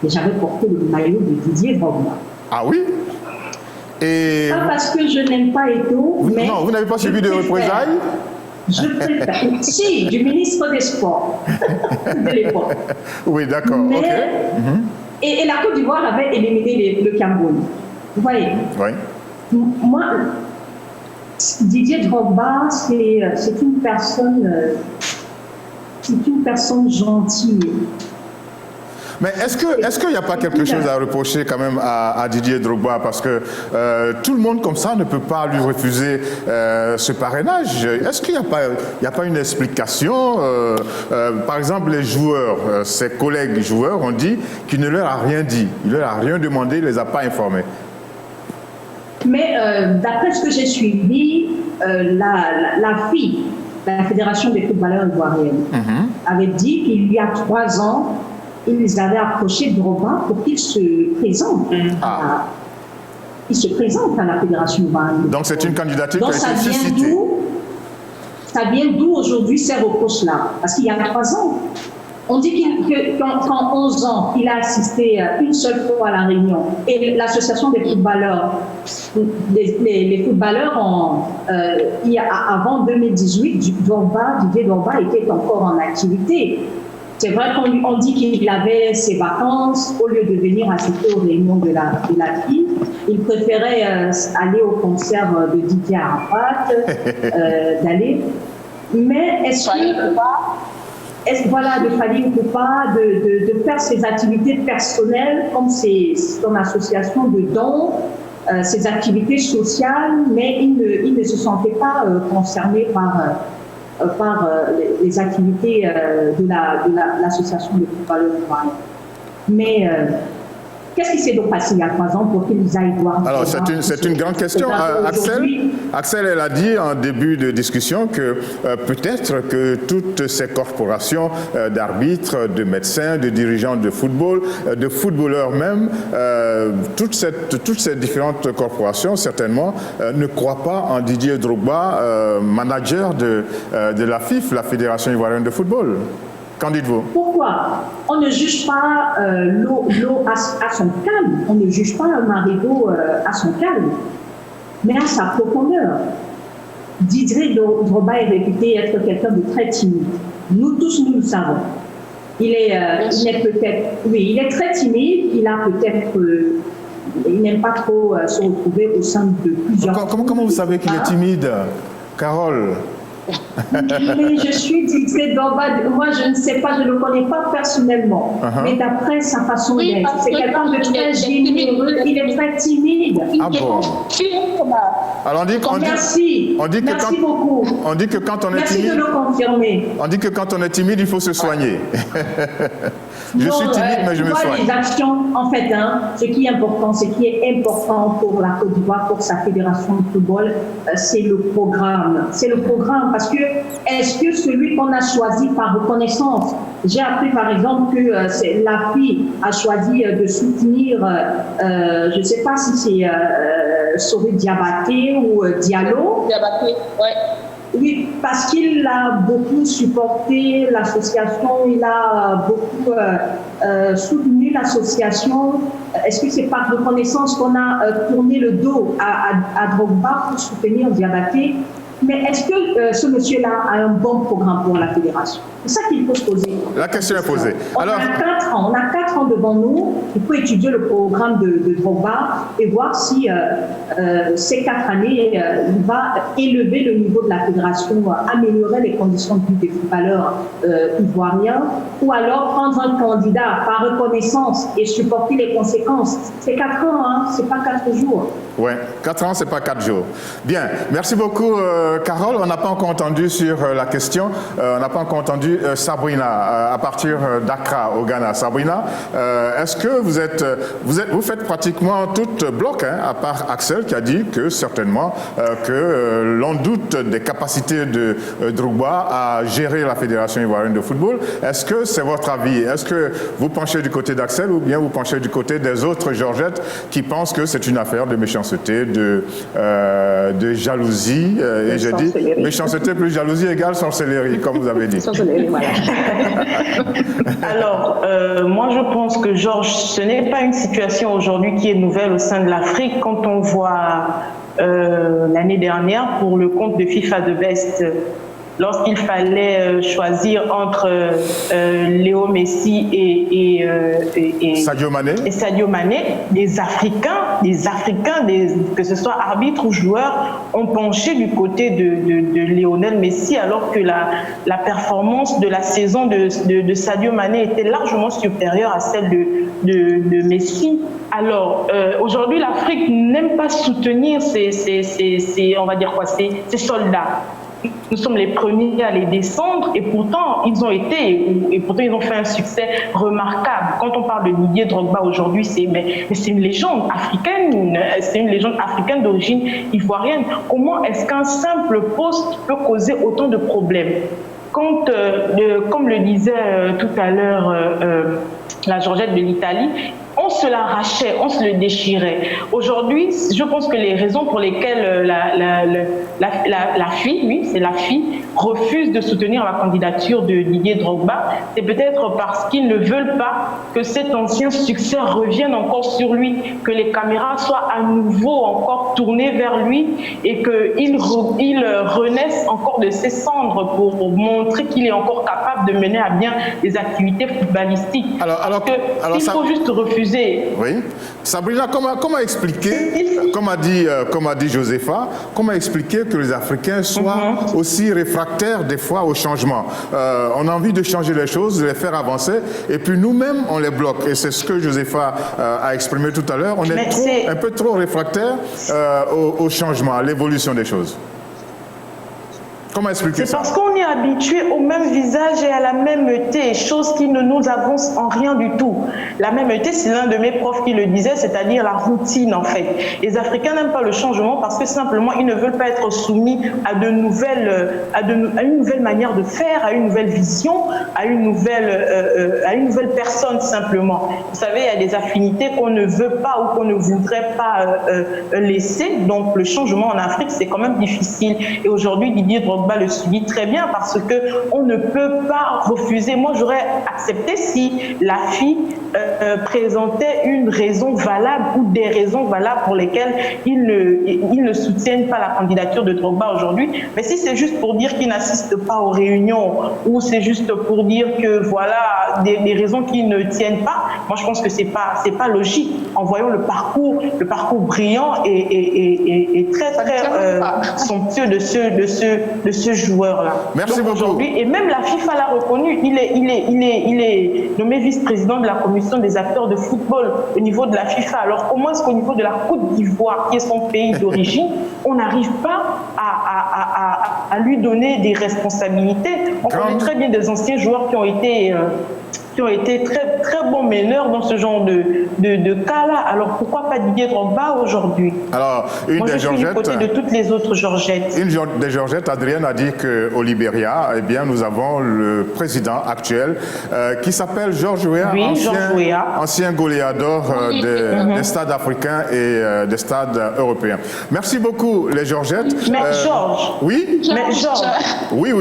Et j'avais porté le maillot de Didier Drogba. Ah oui? Et pas parce que je n'aime pas Eto'o, mais... Non, vous n'avez pas subi de représailles? Je préfère. Si, du ministre des Sports de l'époque. Oui, d'accord. Mais, ok. Et la Côte d'Ivoire avait éliminé le Cameroun. Vous voyez? Oui. Moi, Didier Drogba, c'est une personne gentille. Mais est-ce qu'il n'y a pas quelque chose à reprocher quand même à Didier Drogba? Parce que tout le monde comme ça ne peut pas lui refuser ce parrainage. Est-ce qu'il n'y a pas une explication? Par exemple, les joueurs, ses collègues joueurs ont dit qu'il ne leur a rien dit. Il ne leur a rien demandé, il ne les a pas informés. Mais d'après ce que j'ai suivi, la FI, la Fédération des footballeurs ivoiriennes, avait dit qu'il y a 3 ans, ils avaient approché Drogba pour qu'il se présente. Il se présente à la Fédération ivoirienne. Donc c'est une candidature qui a été suscitée. Ça vient d'où aujourd'hui ces reproches-là? Parce qu'il y a 3 ans. On dit qu'en 11 ans, il a assisté une seule fois à la réunion. Et l'association des footballeurs, les footballeurs, avant 2018, Didier Drogba était encore en activité. C'est vrai qu'on dit qu'il avait ses vacances, au lieu de venir assister aux réunions de la FI, il préférait aller au concert de Didier Arafat, d'aller. Mais est-ce de Fali Poupa, de faire ses activités personnelles comme son association de dons, ses activités sociales, mais il ne se sentait pas concerné par les activités de l'association de footballeurs ivoiriens. Mais qu'est-ce qui s'est donc passé il y a 3 ans pour qu'ils aillent voir? Alors, c'est une grande question. Axel, elle a dit en début de discussion que peut-être que toutes ces corporations d'arbitres, de médecins, de dirigeants de football, de footballeurs même, toutes ces différentes corporations, certainement, ne croient pas en Didier Drogba, manager de la FIF, la Fédération ivoirienne de football. Qu'en dites-vous? Pourquoi? On ne juge pas l'eau à son calme, on ne juge pas un marigot à son calme, mais à sa profondeur. Didier Drogba est réputé être quelqu'un de très timide. Nous tous, nous le savons. Il est très timide, il n'aime pas trop se retrouver au sein de plusieurs... Comment vous savez qu'il est timide, Carole? Mais je suis Didier Drogba, moi je ne sais pas, je ne le connais pas personnellement, mais d'après sa façon d'être, c'est quelqu'un de très généreux, il est très timide. Ah bon? Alors merci beaucoup. On dit que quand on est timide, merci de le confirmer. On dit que quand on est timide, il faut se soigner. Je suis timide, mais je me soigne. Les actions, en fait, ce qui est important pour la Côte d'Ivoire, pour sa fédération de football, c'est le programme. C'est le programme, parce que est-ce que celui qu'on a choisi par reconnaissance, j'ai appris par exemple que la fille a choisi de soutenir, je ne sais pas si c'est Sori Diabaté ou Diallo. Diabaté, ouais. Oui, parce qu'il a beaucoup supporté l'association, il a beaucoup soutenu l'association. Est-ce que c'est par reconnaissance qu'on a tourné le dos à Drogba pour soutenir Diabaté? Mais est-ce que ce monsieur-là a un bon programme pour la fédération? C'est ça qu'il faut se poser. La question est posée. On a 4 ans devant nous. Il faut étudier le programme de Drogba et voir si ces 4 années, il va élever le niveau de la fédération, améliorer les conditions de vie des footballeurs ivoiriens, ou alors prendre un candidat par reconnaissance et supporter les conséquences. C'est 4 ans, c'est pas 4 jours. Oui, 4 ans, c'est pas 4 jours. Bien, merci beaucoup, Carole. On n'a pas encore entendu sur la question. On n'a pas encore entendu Sabrina à partir d'Accra au Ghana. Sabrina, est-ce que vous faites pratiquement tout bloc, à part Axel qui a dit que certainement que l'on doute des capacités de Drogba à gérer la Fédération ivoirienne de football. Est-ce que c'est votre avis? Est-ce que vous penchez du côté d'Axel ou bien vous penchez du côté des autres Georgettes qui pensent que c'est une affaire de méchanceté, de jalousie, et j'ai dit méchanceté plus jalousie égale sorcellerie, comme vous avez dit. Voilà. Alors, moi je pense que Georges, ce n'est pas une situation aujourd'hui qui est nouvelle au sein de l'Afrique. Quand on voit l'année dernière pour le compte de FIFA de Best, lorsqu'il fallait choisir entre Léo Messi et Sadio Mané, les Africains, que ce soit arbitres ou joueurs, ont penché du côté de Lionel Messi, alors que la performance de la saison de Sadio Mané était largement supérieure à celle de Messi. Alors, aujourd'hui, l'Afrique n'aime pas soutenir on va dire quoi, ses soldats. Nous sommes les premiers à les descendre et pourtant ils ont fait un succès remarquable. Quand on parle de Didier Drogba aujourd'hui, c'est une légende africaine, d'origine ivoirienne. Comment est-ce qu'un simple poste peut causer autant de problèmes? Quand, comme le disait tout à l'heure la Georgette de l'Italie, on se l'arrachait, on se le déchirait. Aujourd'hui, je pense que les raisons pour lesquelles la fille refuse de soutenir la candidature de Didier Drogba, c'est peut-être parce qu'ils ne veulent pas que cet ancien succès revienne encore sur lui, que les caméras soient à nouveau encore tournées vers lui et qu'il renaisse encore de ses cendres pour montrer qu'il est encore capable de mener à bien des activités footballistiques. Il faut juste refuser. Oui. Sabrina, comment expliquer, comme a dit Josepha, comment expliquer que les Africains soient aussi réfractaires des fois au changement? On a envie de changer les choses, de les faire avancer, et puis nous-mêmes, on les bloque. Et c'est ce que Josepha a exprimé tout à l'heure. On est un peu trop réfractaires au changement, à l'évolution des choses. Comment expliquer ça? C'est parce qu'on est habitué au même visage et à la mêmeté, chose qui ne nous avance en rien du tout. La mêmeté, c'est l'un de mes profs qui le disait, c'est-à-dire la routine en fait. Les Africains n'aiment pas le changement parce que simplement ils ne veulent pas être soumis à une nouvelle manière de faire, à une nouvelle vision, à une nouvelle personne simplement. Vous savez, il y a des affinités qu'on ne veut pas ou qu'on ne voudrait pas laisser. Donc le changement en Afrique, c'est quand même difficile. Et aujourd'hui, Didier Drogba Drogba le subit très bien parce qu'on ne peut pas refuser. Moi, j'aurais accepté si la fille présentait une raison valable ou des raisons valables pour lesquelles ils ne soutiennent pas la candidature de Drogba aujourd'hui. Mais si c'est juste pour dire qu'ils n'assistent pas aux réunions ou c'est juste pour dire que voilà des raisons qui ne tiennent pas, moi je pense que c'est pas logique en voyant le parcours brillant et très somptueux de ce joueur-là. Merci donc, beaucoup. Aujourd'hui, et même la FIFA l'a reconnu, il est nommé vice-président de la commission des acteurs de football au niveau de la FIFA. Alors comment est-ce qu'au niveau de la Côte d'Ivoire, qui est son pays d'origine, on n'arrive pas à lui donner des responsabilités? On connaît très bien des anciens joueurs qui ont été très, très bons meneurs dans ce genre de cas-là. Alors pourquoi pas Didier Drogba aujourd'hui? Alors, Moi, je suis du côté de toutes les autres Georgettes. Une des Georgettes, Adrienne, a dit qu'au Libéria, eh bien, nous avons le président actuel qui s'appelle Georges Weah, ancien goléador des stades africains et des stades européens. Merci beaucoup, les Georgettes. Mais Georges. Oui. Mais Georges. Oui.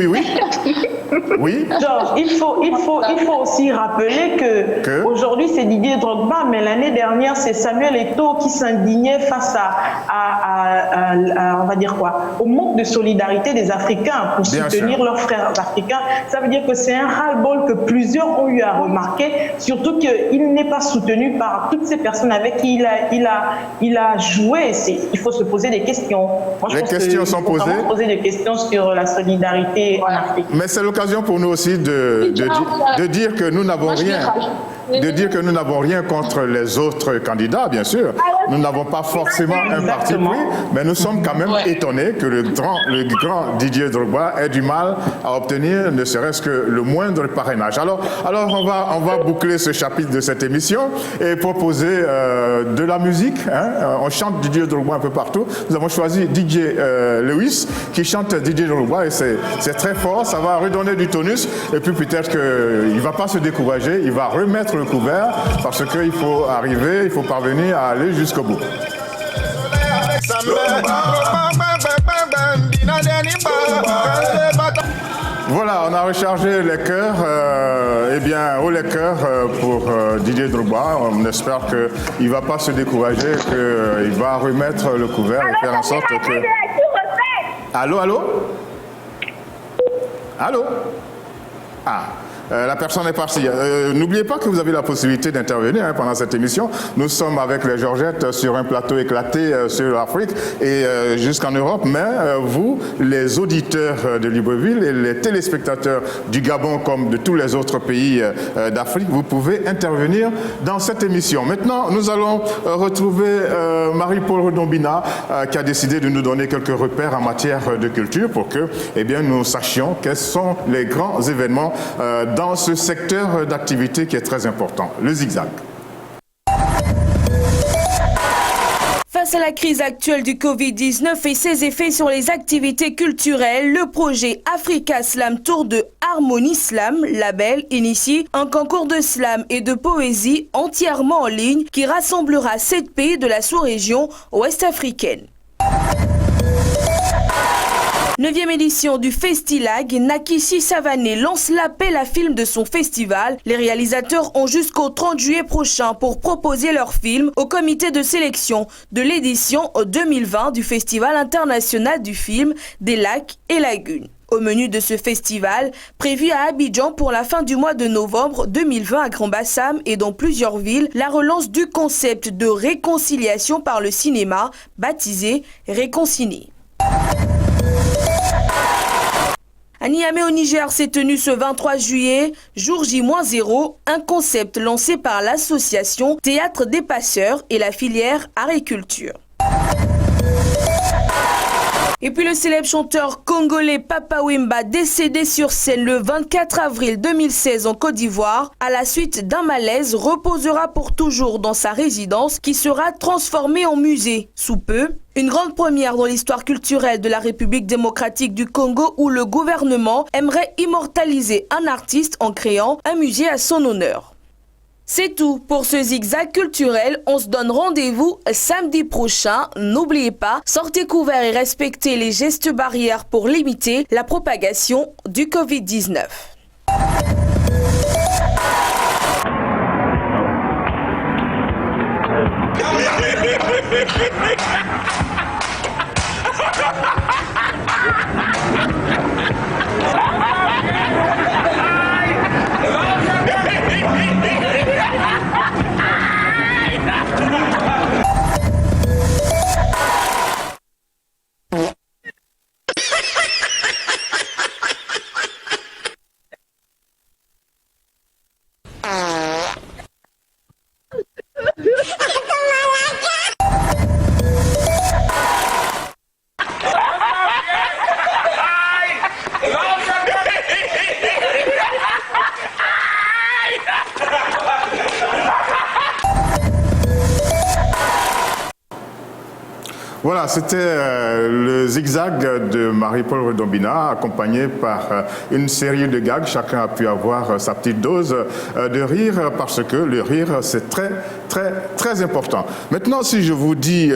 Oui. Georges, il faut aussi rappeler que aujourd'hui c'est Didier Drogba, mais l'année dernière c'est Samuel Eto'o qui s'indignait face à on va dire quoi, au manque de solidarité des Africains pour soutenir leurs frères africains. Ça veut dire que c'est un ras-le-bol que plusieurs ont eu à remarquer, surtout qu'il n'est pas soutenu par toutes ces personnes avec qui il a joué. Il faut se poser des questions. Moi, les questions sont posées. Il faut poser des questions sur la solidarité en Afrique. Mais c'est l'occasion pour nous aussi de dire que nous n'avons rien. De dire que nous n'avons rien contre les autres candidats, bien sûr. Nous n'avons pas forcément un parti pris, mais nous sommes quand même étonnés que le grand Didier Drogba ait du mal à obtenir ne serait-ce que le moindre parrainage. Alors on va boucler ce chapitre de cette émission et proposer de la musique. On chante Didier Drogba un peu partout. Nous avons choisi DJ Lewis qui chante Didier Drogba et c'est très fort, ça va redonner du tonus et puis peut-être qu'il ne va pas se décourager, il va remettre le couvert parce qu'il faut arriver, il faut parvenir à aller jusqu'au bout. Voilà, on a rechargé les cœurs, haut les cœurs pour Didier Drogba. On espère qu'il ne va pas se décourager, qu'il va remettre le couvert et faire en sorte que... Allô? Ah. La personne est partie. N'oubliez pas que vous avez la possibilité d'intervenir pendant cette émission. Nous sommes avec les Georgettes sur un plateau éclaté sur l'Afrique et jusqu'en Europe. Mais vous, les auditeurs de Libreville et les téléspectateurs du Gabon comme de tous les autres pays d'Afrique, vous pouvez intervenir dans cette émission. Maintenant, nous allons retrouver Marie-Paul Redombina qui a décidé de nous donner quelques repères en matière de culture pour que nous sachions quels sont les grands événements dans ce secteur d'activité qui est très important, le zigzag. Face à la crise actuelle du Covid-19 et ses effets sur les activités culturelles, le projet Africa Slam Tour de Harmonie Slam, label, initie un concours de slam et de poésie entièrement en ligne qui rassemblera 7 pays de la sous-région ouest-africaine. 9e édition du Festilag, Nakissi Savané lance l'appel à film de son festival. Les réalisateurs ont jusqu'au 30 juillet prochain pour proposer leur film au comité de sélection de l'édition 2020 du Festival international du film des lacs et lagunes. Au menu de ce festival, prévu à Abidjan pour la fin du mois de novembre 2020 à Grand-Bassam et dans plusieurs villes, la relance du concept de réconciliation par le cinéma, baptisé Réconcilier. À Niamey au Niger s'est tenu ce 23 juillet, jour J-0, un concept lancé par l'association Théâtre des Passeurs et la filière Agriculture. Et puis le célèbre chanteur congolais Papa Wemba, décédé sur scène le 24 avril 2016 en Côte d'Ivoire, à la suite d'un malaise, reposera pour toujours dans sa résidence qui sera transformée en musée. Sous peu, une grande première dans l'histoire culturelle de la République démocratique du Congo où le gouvernement aimerait immortaliser un artiste en créant un musée à son honneur. C'est tout pour ce zigzag culturel. On se donne rendez-vous samedi prochain. N'oubliez pas, sortez couverts et respectez les gestes barrières pour limiter la propagation du Covid-19. Voilà, c'était le zigzag de Marie-Paul Redombina, accompagné par une série de gags. Chacun a pu avoir sa petite dose de rire, parce que le rire, c'est très, très, très important. Maintenant, si je vous dis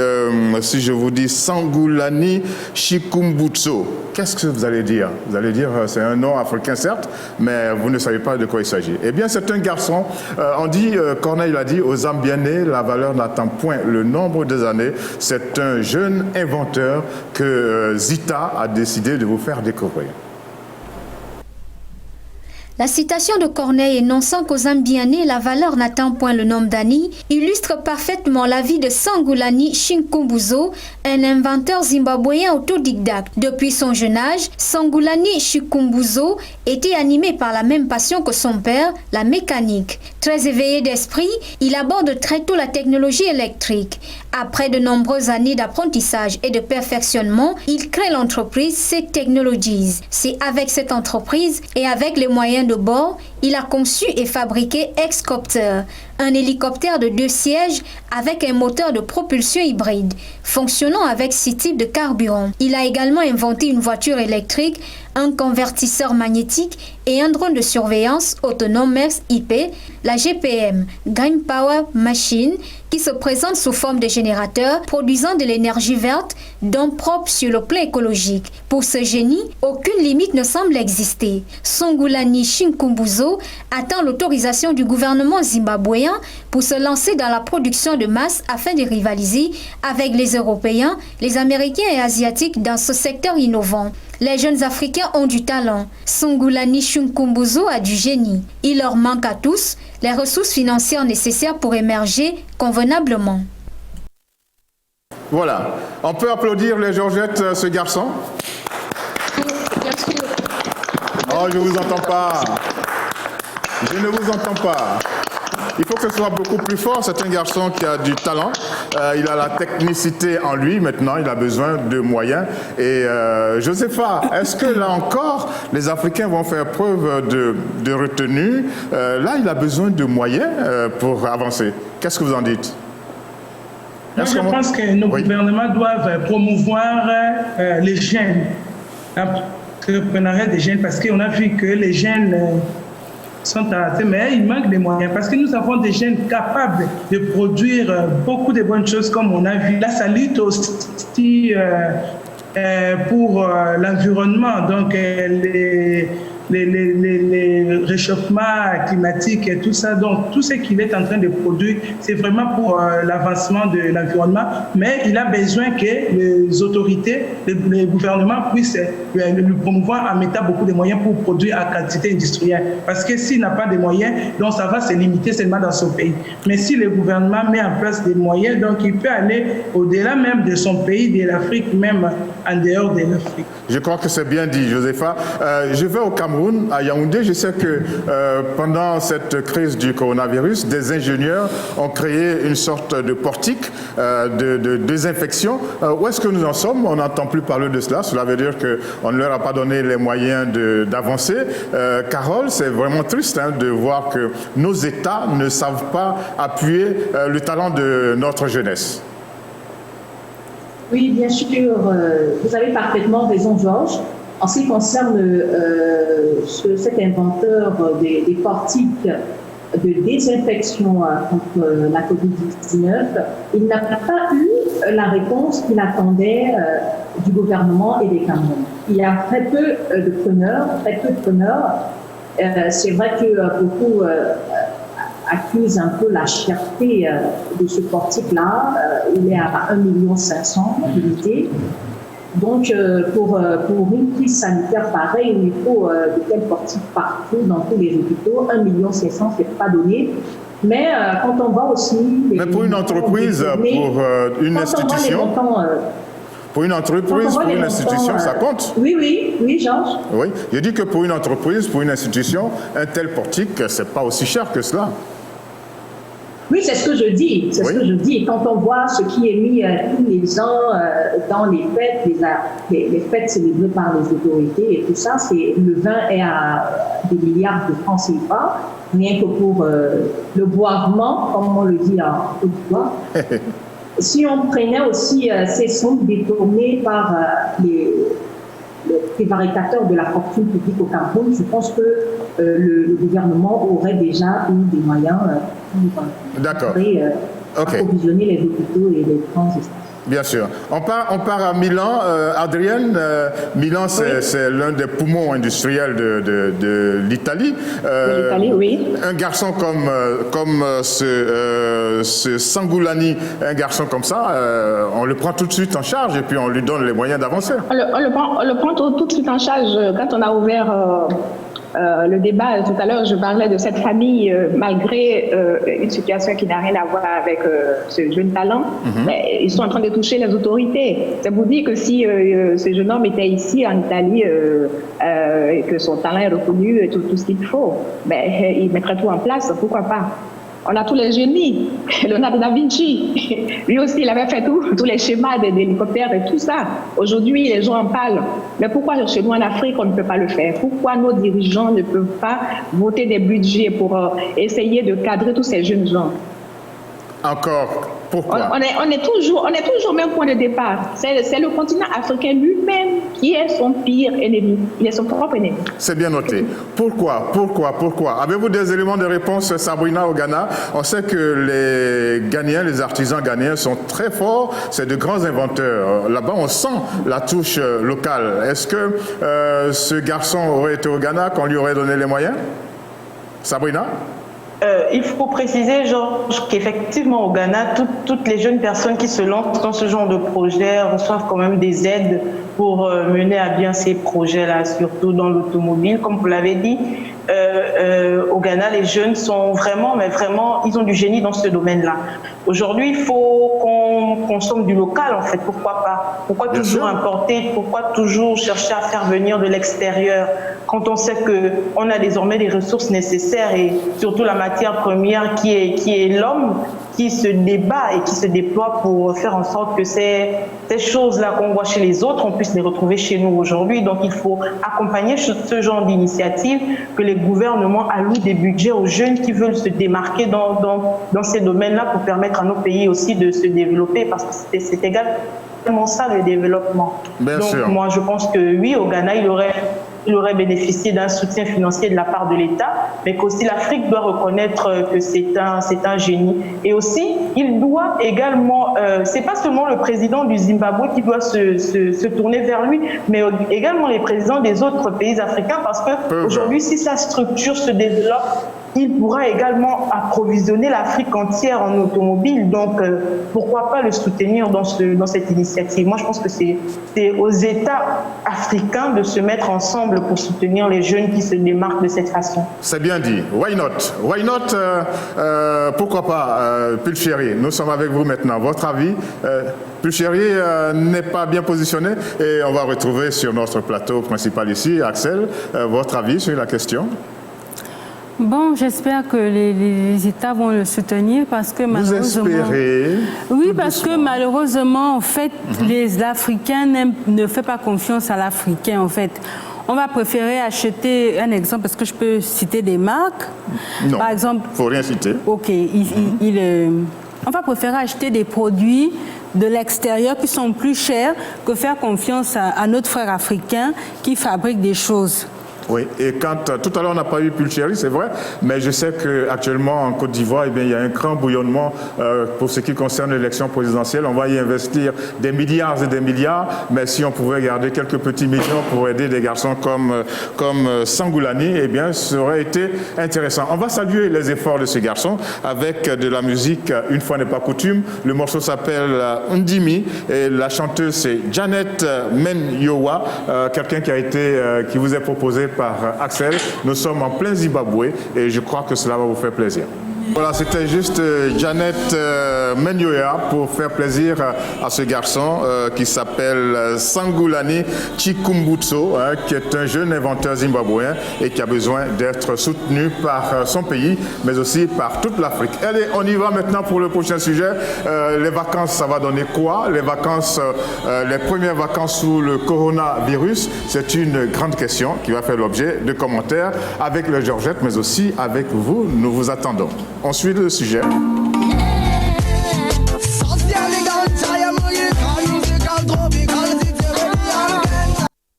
Sangoulani Chikumbutso, qu'est-ce que vous allez dire? Vous allez dire, c'est un nom africain, certes, mais vous ne savez pas de quoi il s'agit. Eh bien, c'est un garçon, on dit, Corneille l'a dit, aux âmes bien nées, la valeur n'attend point le nombre des années. C'est un jeune inventeur que Zita a décidé de vous faire découvrir. La citation de Corneille énonçant qu'aux âmes bien nées, la valeur n'atteint point le nombre d'années illustre parfaitement la vie de Sangoulani Chikumbutso, un inventeur zimbabwéen autodidacte. Depuis son jeune âge, Sangoulani Chikumbutso était animé par la même passion que son père, la mécanique. Très éveillé d'esprit, il aborde très tôt la technologie électrique. Après de nombreuses années d'apprentissage et de perfectionnement, il crée l'entreprise C Technologies. C'est avec cette entreprise et avec les moyens de bord, il a conçu et fabriqué Excopter, un hélicoptère de 2 sièges avec un moteur de propulsion hybride, fonctionnant avec 6 types de carburant. Il a également inventé une voiture électrique, un convertisseur magnétique et un drone de surveillance autonome MERS IP, la GPM, Green Power Machine, qui se présente sous forme de générateur produisant de l'énergie verte, donc propre sur le plan écologique. Pour ce génie, aucune limite ne semble exister. Sangoulani Chikumbutso attend l'autorisation du gouvernement zimbabwéen pour se lancer dans la production de masse afin de rivaliser avec les Européens, les Américains et Asiatiques dans ce secteur innovant. Les jeunes Africains ont du talent. Sangoulani Chikumbutso a du génie. Il leur manque à tous les ressources financières nécessaires pour émerger convenablement. Voilà. On peut applaudir les Georgettes, ce garçon? Oh, je ne vous entends pas. Je ne vous entends pas. Il faut que ce soit beaucoup plus fort. C'est un garçon qui a du talent. Il a la technicité en lui. Maintenant, il a besoin de moyens. Et Josepha, est-ce que là encore, les Africains vont faire preuve de retenue? Là, il a besoin de moyens pour avancer. Qu'est-ce que vous en dites? Moi, je pense que nos gouvernements doivent promouvoir les jeunes, l'entrepreneuriat des jeunes, parce qu'on a vu que les jeunes sont assez, mais il manque des moyens, parce que nous avons des jeunes capables de produire beaucoup de bonnes choses, comme on a vu. Là, ça lutte aussi pour l'environnement, donc les réchauffements climatiques et tout ça. Donc, tout ce qu'il est en train de produire, c'est vraiment pour l'avancement de l'environnement. Mais il a besoin que les autorités, les gouvernements puissent le promouvoir en mettant beaucoup de moyens pour produire à quantité industrielle. Parce que s'il n'a pas de moyens, donc ça va se limiter seulement dans son pays. Mais si le gouvernement met en place des moyens, donc il peut aller au-delà même de son pays, de l'Afrique, même en dehors de l'Afrique. Je crois que c'est bien dit, Josepha. Je vais au Cameroun, à Yaoundé. Je sais que pendant cette crise du coronavirus, des ingénieurs ont créé une sorte de portique de désinfection. Où est-ce que nous en sommes? On n'entend plus parler de cela. Cela veut dire qu'on ne leur a pas donné les moyens d'avancer. Carole, c'est vraiment triste de voir que nos États ne savent pas appuyer le talent de notre jeunesse. Oui, bien sûr, vous avez parfaitement raison, Georges. En ce qui concerne cet inventeur des portiques de désinfection contre la COVID-19, il n'a pas eu la réponse qu'il attendait du gouvernement et des Camerounais. Il y a très peu de preneurs, c'est vrai que beaucoup accusent un peu la cherté de ce portique-là. Il est à 1,5 million d'unités. Donc, pour une crise sanitaire pareille, il faut de tels portiques partout, dans tous les hôpitaux. 1,5 million, c'est pas donné. Mais quand on voit aussi... Mais pour une entreprise, pour une institution... Pour une entreprise, pour une institution, ça compte. Oui, Georges. Oui, je dis que pour une entreprise, pour une institution, un tel portique, c'est pas aussi cher que cela. Oui, c'est ce que je dis. Ce que je dis. Quand on voit ce qui est mis tous les ans dans les fêtes, les fêtes célébrées par les autorités et tout ça, le vin est à des milliards de francs CFA, rien que pour le boivement, comme on le dit en Côte d'Ivoire. Si on prenait aussi ces sommes détournées par les prévaricateurs de la fortune publique au Cameroun, je pense que le gouvernement aurait déjà eu des moyens pour approvisionner les hôpitaux et les grands espaces. Bien sûr. On part à Milan. Adrienne, Milan, c'est l'un des poumons industriels de l'Italie. L'Italie, oui. Un garçon comme ce Sangoulani, un garçon comme ça, on le prend tout de suite en charge et puis on lui donne les moyens d'avancer. On le prend tout de suite en charge. Quand on a ouvert le débat tout à l'heure, je parlais de cette famille, malgré une situation qui n'a rien à voir avec ce jeune talent, mais ils sont en train de toucher les autorités. Ça vous dit que si ce jeune homme était ici en Italie et que son talent est reconnu et tout ce qu'il faut, il mettrait tout en place, pourquoi pas? On a tous les génies. Leonardo da Vinci, lui aussi, il avait fait tous les schémas des hélicoptères et tout ça. Aujourd'hui, les gens en parlent. Mais pourquoi chez nous en Afrique, on ne peut pas le faire? Pourquoi nos dirigeants ne peuvent pas voter des budgets pour essayer de cadrer tous ces jeunes gens? Encore, pourquoi? On est toujours au même point de départ. C'est le continent africain lui-même qui est son pire ennemi. Il est son propre ennemi. C'est bien noté. Pourquoi? Avez-vous des éléments de réponse, Sabrina, au Ghana? On sait que les Ghanéens, les artisans ghanéens sont très forts. C'est de grands inventeurs. Là-bas, on sent la touche locale. Est-ce que ce garçon aurait été au Ghana, qu'on lui aurait donné les moyens? Sabrina? Il faut préciser, Georges, qu'effectivement au Ghana, toutes les jeunes personnes qui se lancent dans ce genre de projet reçoivent quand même des aides pour mener à bien ces projets-là, surtout dans l'automobile, comme vous l'avez dit. Au Ghana, les jeunes sont vraiment, ils ont du génie dans ce domaine-là. Aujourd'hui, il faut qu'on consomme du local, en fait. Pourquoi pas? Pourquoi toujours importer? Pourquoi toujours chercher à faire venir de l'extérieur quand on sait qu'on a désormais les ressources nécessaires et surtout la matière première qui est l'homme qui se débat et qui se déploie pour faire en sorte que ces choses-là qu'on voit chez les autres, on puisse les retrouver chez nous aujourd'hui. Donc il faut accompagner ce genre d'initiative, que les gouvernements allouent des budgets aux jeunes qui veulent se démarquer dans ces domaines-là pour permettre à nos pays aussi de se développer, parce que c'est également ça le développement. Bien Donc sûr. moi je pense que oui, au Ghana, il aurait bénéficié d'un soutien financier de la part de l'État, mais qu'aussi l'Afrique doit reconnaître que c'est un génie. Et aussi, il doit également, c'est pas seulement le président du Zimbabwe qui doit se tourner vers lui, mais également les présidents des autres pays africains, parce que aujourd'hui, si sa structure se développe, il pourra également approvisionner l'Afrique entière en automobile. Donc, pourquoi pas le soutenir dans cette initiative? Moi, je pense que c'est aux États africains de se mettre ensemble pour soutenir les jeunes qui se démarquent de cette façon. C'est bien dit. Why not? Why not? Pourquoi pas? Pulchéry, nous sommes avec vous maintenant. Votre avis? Pulchéry n'est pas bien positionné et on va retrouver sur notre plateau principal ici, Axel, votre avis sur la question? Bon, j'espère que les États vont le soutenir parce que malheureusement... Vous espérez? Oui, parce que malheureusement, en fait, les Africains ne font pas confiance à l'Africain, en fait. On va préférer acheter, un exemple, parce que je peux citer des marques. Non, par exemple, il ne faut rien citer. OK. On va préférer acheter des produits de l'extérieur qui sont plus chers que faire confiance à notre frère africain qui fabrique des choses. Oui, et quand tout à l'heure on n'a pas eu Pulchéry, c'est vrai, mais je sais qu'actuellement en Côte d'Ivoire, il y a un grand bouillonnement pour ce qui concerne l'élection présidentielle. On va y investir des milliards et des milliards, mais si on pouvait garder quelques petits millions pour aider des garçons comme Sangoulani, eh bien, ça aurait été intéressant. On va saluer les efforts de ces garçons avec de la musique, une fois n'est pas coutume. Le morceau s'appelle Ndimi et la chanteuse c'est Janet Menyowa, quelqu'un qui vous est proposé par Axel. Nous sommes en plein Zimbabwe et je crois que cela va vous faire plaisir. Voilà, c'était juste Janet Menyoya pour faire plaisir à ce garçon qui s'appelle Sangoulani Chikumbutso, qui est un jeune inventeur zimbabwéen et qui a besoin d'être soutenu par son pays, mais aussi par toute l'Afrique. Allez, on y va maintenant pour le prochain sujet. Les vacances, ça va donner quoi? Les vacances, les premières vacances sous le coronavirus, c'est une grande question qui va faire l'objet de commentaires avec le Georgette, mais aussi avec vous. Nous vous attendons. On suit le sujet.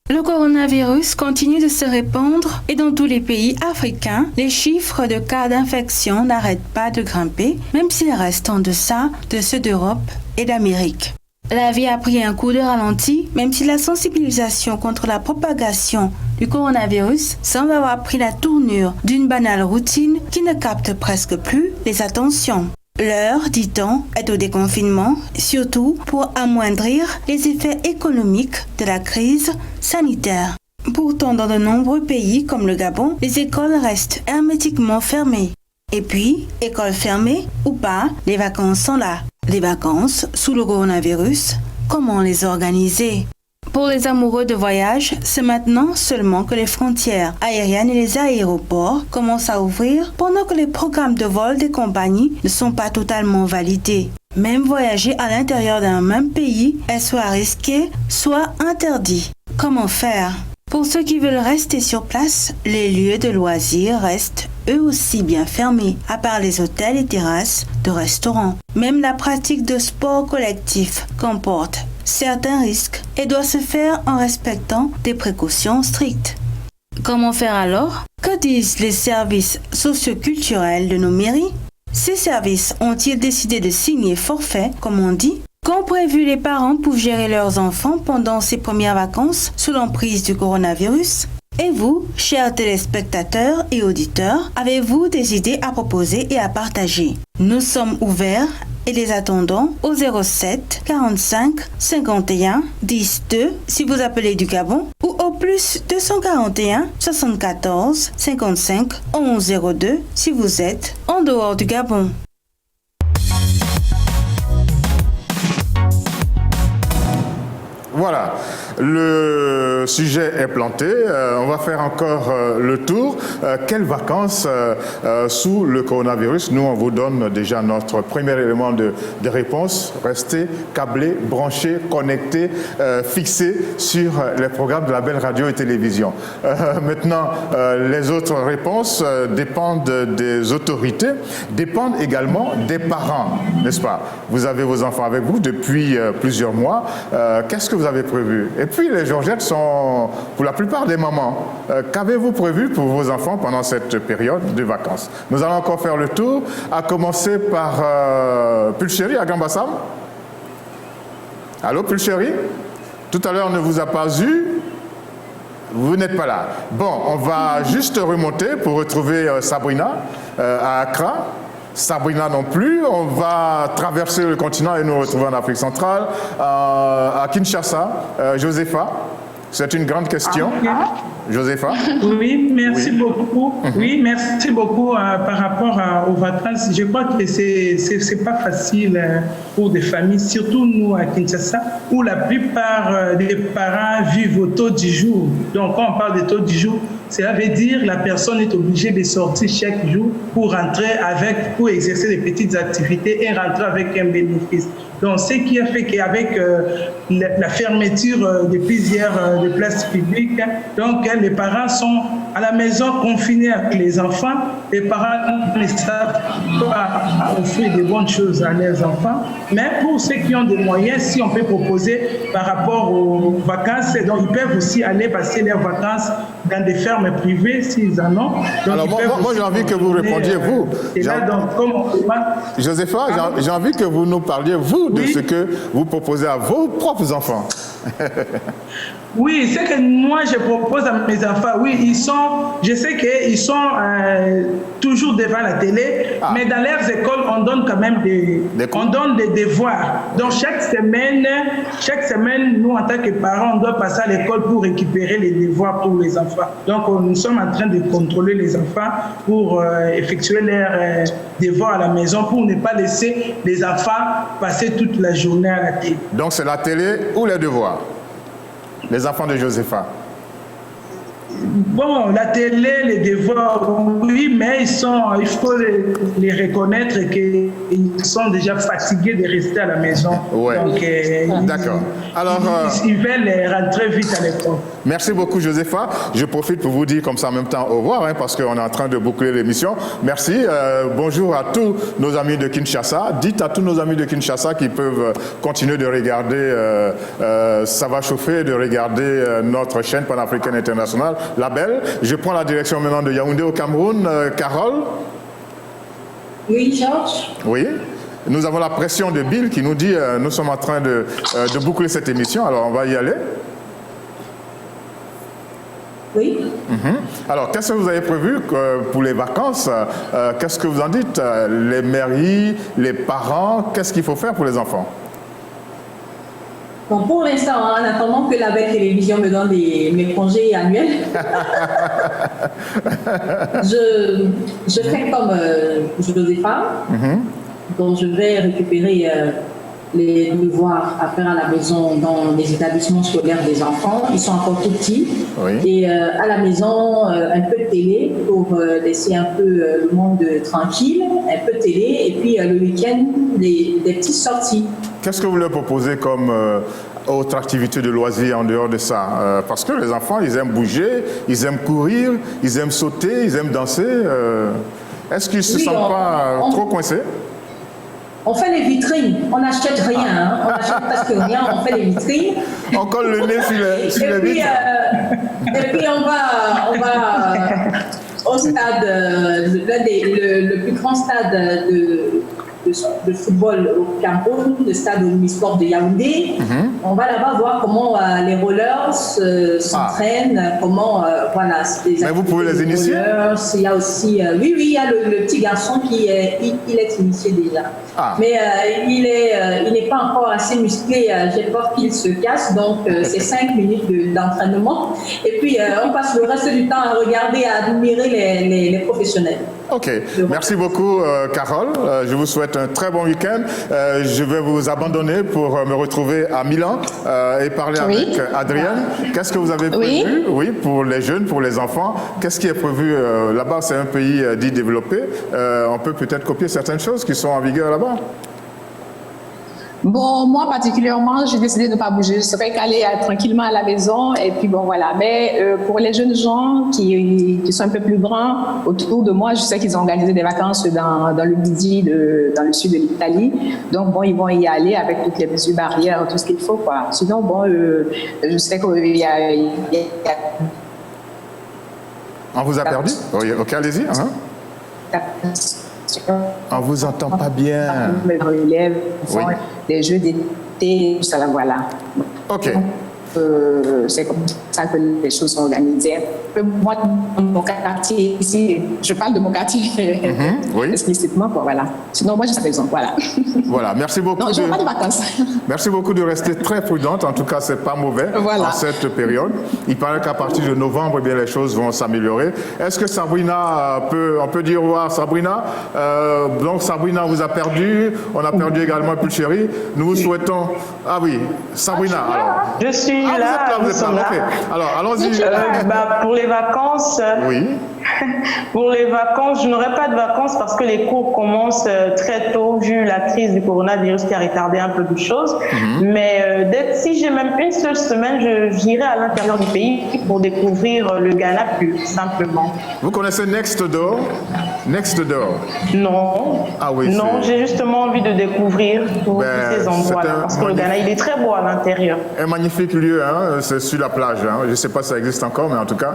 Le coronavirus continue de se répandre et dans tous les pays africains, les chiffres de cas d'infection n'arrêtent pas de grimper, même s'ils restent en deçà de ceux d'Europe et d'Amérique. La vie a pris un coup de ralenti, même si la sensibilisation contre la propagation du coronavirus semble avoir pris la tournure d'une banale routine qui ne capte presque plus les attentions. L'heure, dit-on, est au déconfinement, surtout pour amoindrir les effets économiques de la crise sanitaire. Pourtant, dans de nombreux pays comme le Gabon, les écoles restent hermétiquement fermées. Et puis, écoles fermées ou pas, les vacances sont là. Les vacances sous le coronavirus, comment les organiser? Pour les amoureux de voyage, c'est maintenant seulement que les frontières aériennes et les aéroports commencent à ouvrir pendant que les programmes de vol des compagnies ne sont pas totalement validés. Même voyager à l'intérieur d'un même pays est soit risqué, soit interdit. Comment faire? Pour ceux qui veulent rester sur place, les lieux de loisirs restent eux aussi bien fermés, à part les hôtels et terrasses de restaurants. Même la pratique de sport collectif comporte certains risques et doit se faire en respectant des précautions strictes. Comment faire alors? Que disent les services socioculturels de nos mairies? Ces services ont-ils décidé de signer forfait, comme on dit? Qu'ont prévu les parents pour gérer leurs enfants pendant ces premières vacances sous l'emprise du coronavirus? Et vous, chers téléspectateurs et auditeurs, avez-vous des idées à proposer et à partager? Nous sommes ouverts et les attendons au 07 45 51 10 2 si vous appelez du Gabon ou au plus 241 74 55 11 02 si vous êtes en dehors du Gabon. Voilà, le sujet est planté. On va faire encore le tour. Quelles vacances sous le coronavirus? Nous, on vous donne déjà notre premier élément de réponse. Restez câblés, branchés, connectés, fixés sur les programmes de la belle radio et télévision. Maintenant, les autres réponses dépendent des autorités, dépendent également des parents, n'est-ce pas? Vous avez vos enfants avec vous depuis plusieurs mois. Qu'est-ce que vous avez prévu? Et puis les Georgettes sont pour la plupart des mamans. Qu'avez-vous prévu pour vos enfants pendant cette période de vacances? Nous allons encore faire le tour, à commencer par Pulchéry à Gambassam. Allô Pulchéry? Tout à l'heure on ne vous a pas eu. Vous n'êtes pas là. Bon, on va juste remonter pour retrouver Sabrina à Accra. Sabrina non plus. On va traverser le continent et nous retrouver en Afrique centrale, à Kinshasa. Josepha, c'est une grande question. Josepha? Oui, merci beaucoup. Oui, merci beaucoup par rapport aux vacances. Je crois que c'est pas facile pour des familles, surtout nous à Kinshasa, où la plupart des parents vivent au taux du jour. Donc, quand on parle de taux du jour, cela veut dire que la personne est obligée de sortir chaque jour pour rentrer pour exercer des petites activités et rentrer avec un bénéfice. Donc, ce qui a fait qu'avec la fermeture de plusieurs de places publiques, donc les parents sont à la maison confinés avec les enfants. Les parents ne savent pas offrir de bonnes choses à leurs enfants. Mais pour ceux qui ont des moyens, si on peut proposer par rapport aux vacances, donc ils peuvent aussi aller passer leurs vacances dans des fermes privées s'ils en ont. Donc, alors moi j'ai envie que vous répondiez, vous. Josépha, j'ai envie que vous nous parliez, vous, de ce que vous proposez à vos propres enfants. Oui, ce que moi je propose à mes enfants, oui, je sais qu'ils sont toujours devant la télé, mais dans leurs écoles, on donne quand même des devoirs. Donc chaque semaine, nous en tant que parents, on doit passer à l'école pour récupérer les devoirs pour les enfants. Donc nous sommes en train de contrôler les enfants pour effectuer leurs devoirs à la maison, pour ne pas laisser les enfants passer toute la journée à la télé. Donc c'est la télé ou les devoirs? Les enfants de Josépha. Bon, la télé, les devoirs, oui, mais il faut les reconnaître qu'ils sont déjà fatigués de rester à la maison. Ouais. D'accord. Alors, ils veulent rentrer vite à l'école. Merci beaucoup, Josépha. Je profite pour vous dire comme ça en même temps au revoir, parce qu'on est en train de boucler l'émission. Merci. Bonjour à tous nos amis de Kinshasa. Dites à tous nos amis de Kinshasa qu'ils peuvent continuer de regarder Ça va chauffer, de regarder notre chaîne panafricaine internationale, La Belle. Je prends la direction maintenant de Yaoundé au Cameroun. Carole? Oui, Georges? Oui. Nous avons la pression de Bill qui nous dit nous sommes en train de boucler cette émission, alors on va y aller. Oui. Alors, qu'est-ce que vous avez prévu pour les vacances? Qu'est-ce que vous en dites? Les mairies, les parents, qu'est-ce qu'il faut faire pour les enfants? Bon, pour l'instant, en attendant que la Belle Télévision me donne mes congés annuels, je fais comme Josépha. Donc, je vais récupérer les devoirs à faire à la maison dans les établissements scolaires des enfants. Ils sont encore tout petits. Oui. Et à la maison, un peu de télé pour laisser un peu le monde tranquille, un peu de télé, et puis le week-end, des petites sorties. Qu'est-ce que vous leur proposez comme autre activité de loisir en dehors de ça? Parce que les enfants, ils aiment bouger, ils aiment courir, ils aiment sauter, ils aiment danser. Est-ce qu'ils ne se sentent pas trop coincés? On fait les vitrines, on n'achète rien, hein. On n'achète presque rien, on fait les vitrines. On colle le nez sur les vitres. Et puis on va au stade, le plus grand stade de football au Cameroun, le stade omnisport de Yaoundé. On va là-bas voir comment les rollers s'entraînent, comment, voilà. Mais vous pouvez les initier? Il y a aussi, oui, il y a le petit garçon qui est initié déjà. Mais il n'est pas encore assez musclé, j'ai peur qu'il se casse, donc c'est 5 minutes d'entraînement. Et puis on passe le reste du temps à regarder, à admirer les professionnels. Ok, merci beaucoup Carole, je vous souhaite un très bon week-end. Je vais vous abandonner pour me retrouver à Milan et parler avec Adrienne. Qu'est-ce que vous avez prévu pour les jeunes, pour les enfants? Qu'est-ce qui est prévu là-bas? C'est un pays dit développé. On peut peut-être copier certaines choses qui sont en vigueur là-bas. Bon, moi particulièrement, j'ai décidé de ne pas bouger. Je serais calée tranquillement à la maison et puis bon voilà. Mais pour les jeunes gens qui sont un peu plus grands autour de moi, je sais qu'ils ont organisé des vacances dans le midi, dans le sud de l'Italie. Donc bon, ils vont y aller avec toutes les mesures barrières, tout ce qu'il faut quoi. Sinon bon, je sais qu'il y a... On vous a perdu? Oui, ok, allez-y. On vous entend pas bien. Des jeux d'été, ça la voilà. Ok. C'est comme ça que les choses sont organisées. Moi, dans mon quartier ici, je parle de mon quartier explicitement, quoi, voilà. Sinon, moi, j'ai sa raison, voilà. Voilà, merci beaucoup. Non, je n'ai pas de vacances. Merci beaucoup de rester très prudente. En tout cas, c'est pas mauvais en cette période. Il paraît qu'à partir de novembre, eh bien, les choses vont s'améliorer. Est-ce que Sabrina on peut dire au revoir, Sabrina? Donc, Sabrina vous a perdu. On a perdu également Pulchéry. Nous vous souhaitons. Ah oui, Sabrina. Alors. Je suis là. Vous êtes là. Okay. Alors, allons-y. Pour les vacances, Pour les vacances, je n'aurai pas de vacances parce que les cours commencent très tôt vu la crise du coronavirus qui a retardé un peu de choses. Mais si j'ai même une seule semaine, j'irai à l'intérieur du pays pour découvrir le Ghana plus simplement. Vous connaissez Next Door? Next Door? Non. Ah oui. Non, j'ai justement envie de découvrir tous ces endroits-là parce que le Ghana, il est très beau à l'intérieur. Un magnifique lieu, hein, c'est sur la plage. Hein. Je ne sais pas si ça existe encore, mais en tout cas,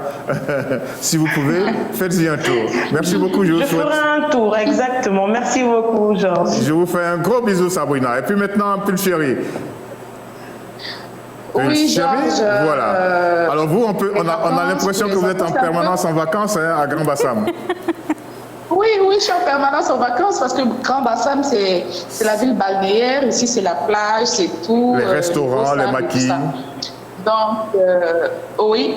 si vous pouvez, faites-y un tour. Merci beaucoup. Je ferai un tour, exactement. Merci beaucoup, Georges. Je vous fais un gros bisou, Sabrina. Et puis maintenant, Pulchérie. Oui, Georges. Voilà. Alors vous, on a l'impression que vous êtes en permanence en vacances à Grand Bassam. Oui, je suis en permanence en vacances parce que Grand Bassam, c'est la ville balnéaire. Ici, c'est la plage, c'est tout. Les restaurants, les maquis. Donc, oui.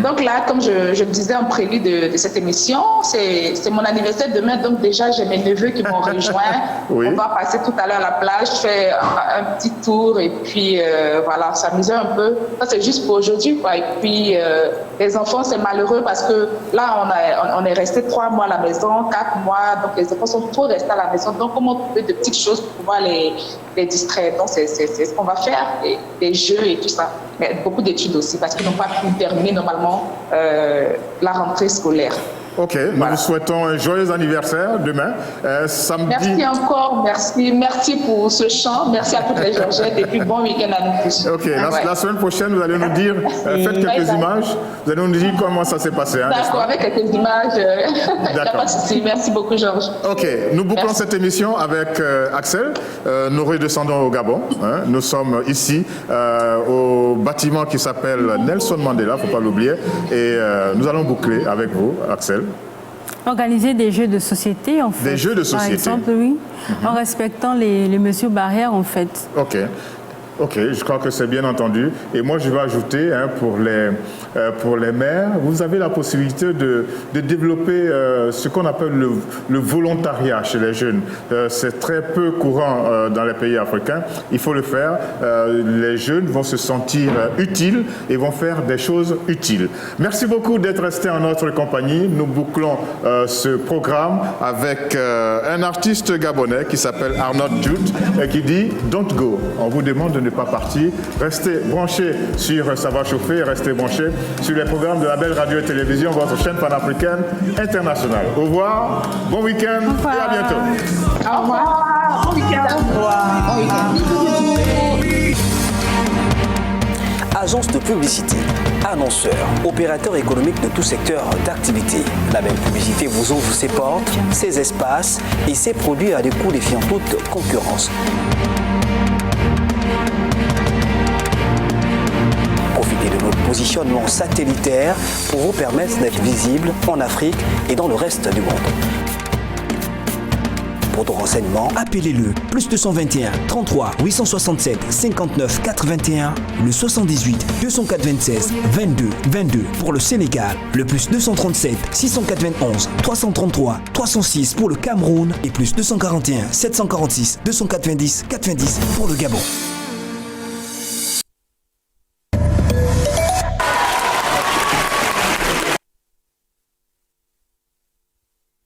Donc là, comme je le disais en prélude de cette émission, c'est mon anniversaire demain. Donc déjà, j'ai mes neveux qui m'ont rejoint. On va passer tout à l'heure à la plage, faire un petit tour et puis voilà, s'amuser un peu. Ça, c'est juste pour aujourd'hui, quoi. Et puis, les enfants, c'est malheureux parce que là, on est resté 3 mois à la maison, 4 mois. Donc, les enfants sont trop restés à la maison. Donc, comment trouver de petites choses pour pouvoir les distraire? Donc, c'est ce qu'on va faire, des jeux et tout ça. Mais beaucoup d'études aussi parce qu'ils n'ont pas pu terminer normalement la rentrée scolaire. Ok, nous vous souhaitons un joyeux anniversaire demain, samedi. Merci encore, merci pour ce chant, merci à toutes les Georgettes et puis bon week-end à nous tous. Ok, la semaine prochaine, vous allez nous dire, faites quelques images, vous allez nous dire comment ça s'est passé. Hein, d'accord, avec quelques images, il n'y a pas de souci. Merci beaucoup, Georges. Ok, nous bouclons cette émission avec Axel. Nous redescendons au Gabon. Hein. Nous sommes ici au bâtiment qui s'appelle Nelson Mandela, il ne faut pas l'oublier, et nous allons boucler avec vous, Axel. Organiser des jeux de société, en fait. Des jeux de société. Par exemple, oui, en respectant les mesures barrières, en fait. Ok, je crois que c'est bien entendu. Et moi, je vais ajouter, hein, pour les maires, vous avez la possibilité de développer ce qu'on appelle le volontariat chez les jeunes. C'est très peu courant dans les pays africains. Il faut le faire. Les jeunes vont se sentir utiles et vont faire des choses utiles. Merci beaucoup d'être restés en notre compagnie. Nous bouclons ce programme avec un artiste gabonais qui s'appelle Arnold Jute et qui dit « Don't go ». On vous demande de ne pas partir. Restez branchés sur Ça va chauffer, restez branchés sur les programmes de la belle radio et télévision, votre chaîne panafricaine internationale. Au revoir, bon week-end et à bientôt. Au revoir, bon week-end. Au revoir. Agence de publicité, annonceurs, opérateurs économiques de tout secteur d'activité. La même publicité vous ouvre ses portes, ses espaces et ses produits à des coûts défiant toute concurrence. Profitez de notre positionnement satellitaire pour vous permettre d'être visible en Afrique et dans le reste du monde. Pour tout renseignement, appelez-le +221 33 867 59 421, le 78 204 26 22 22 pour le Sénégal, le +237 691 333 306 pour le Cameroun et +241 746 290 90 pour le Gabon.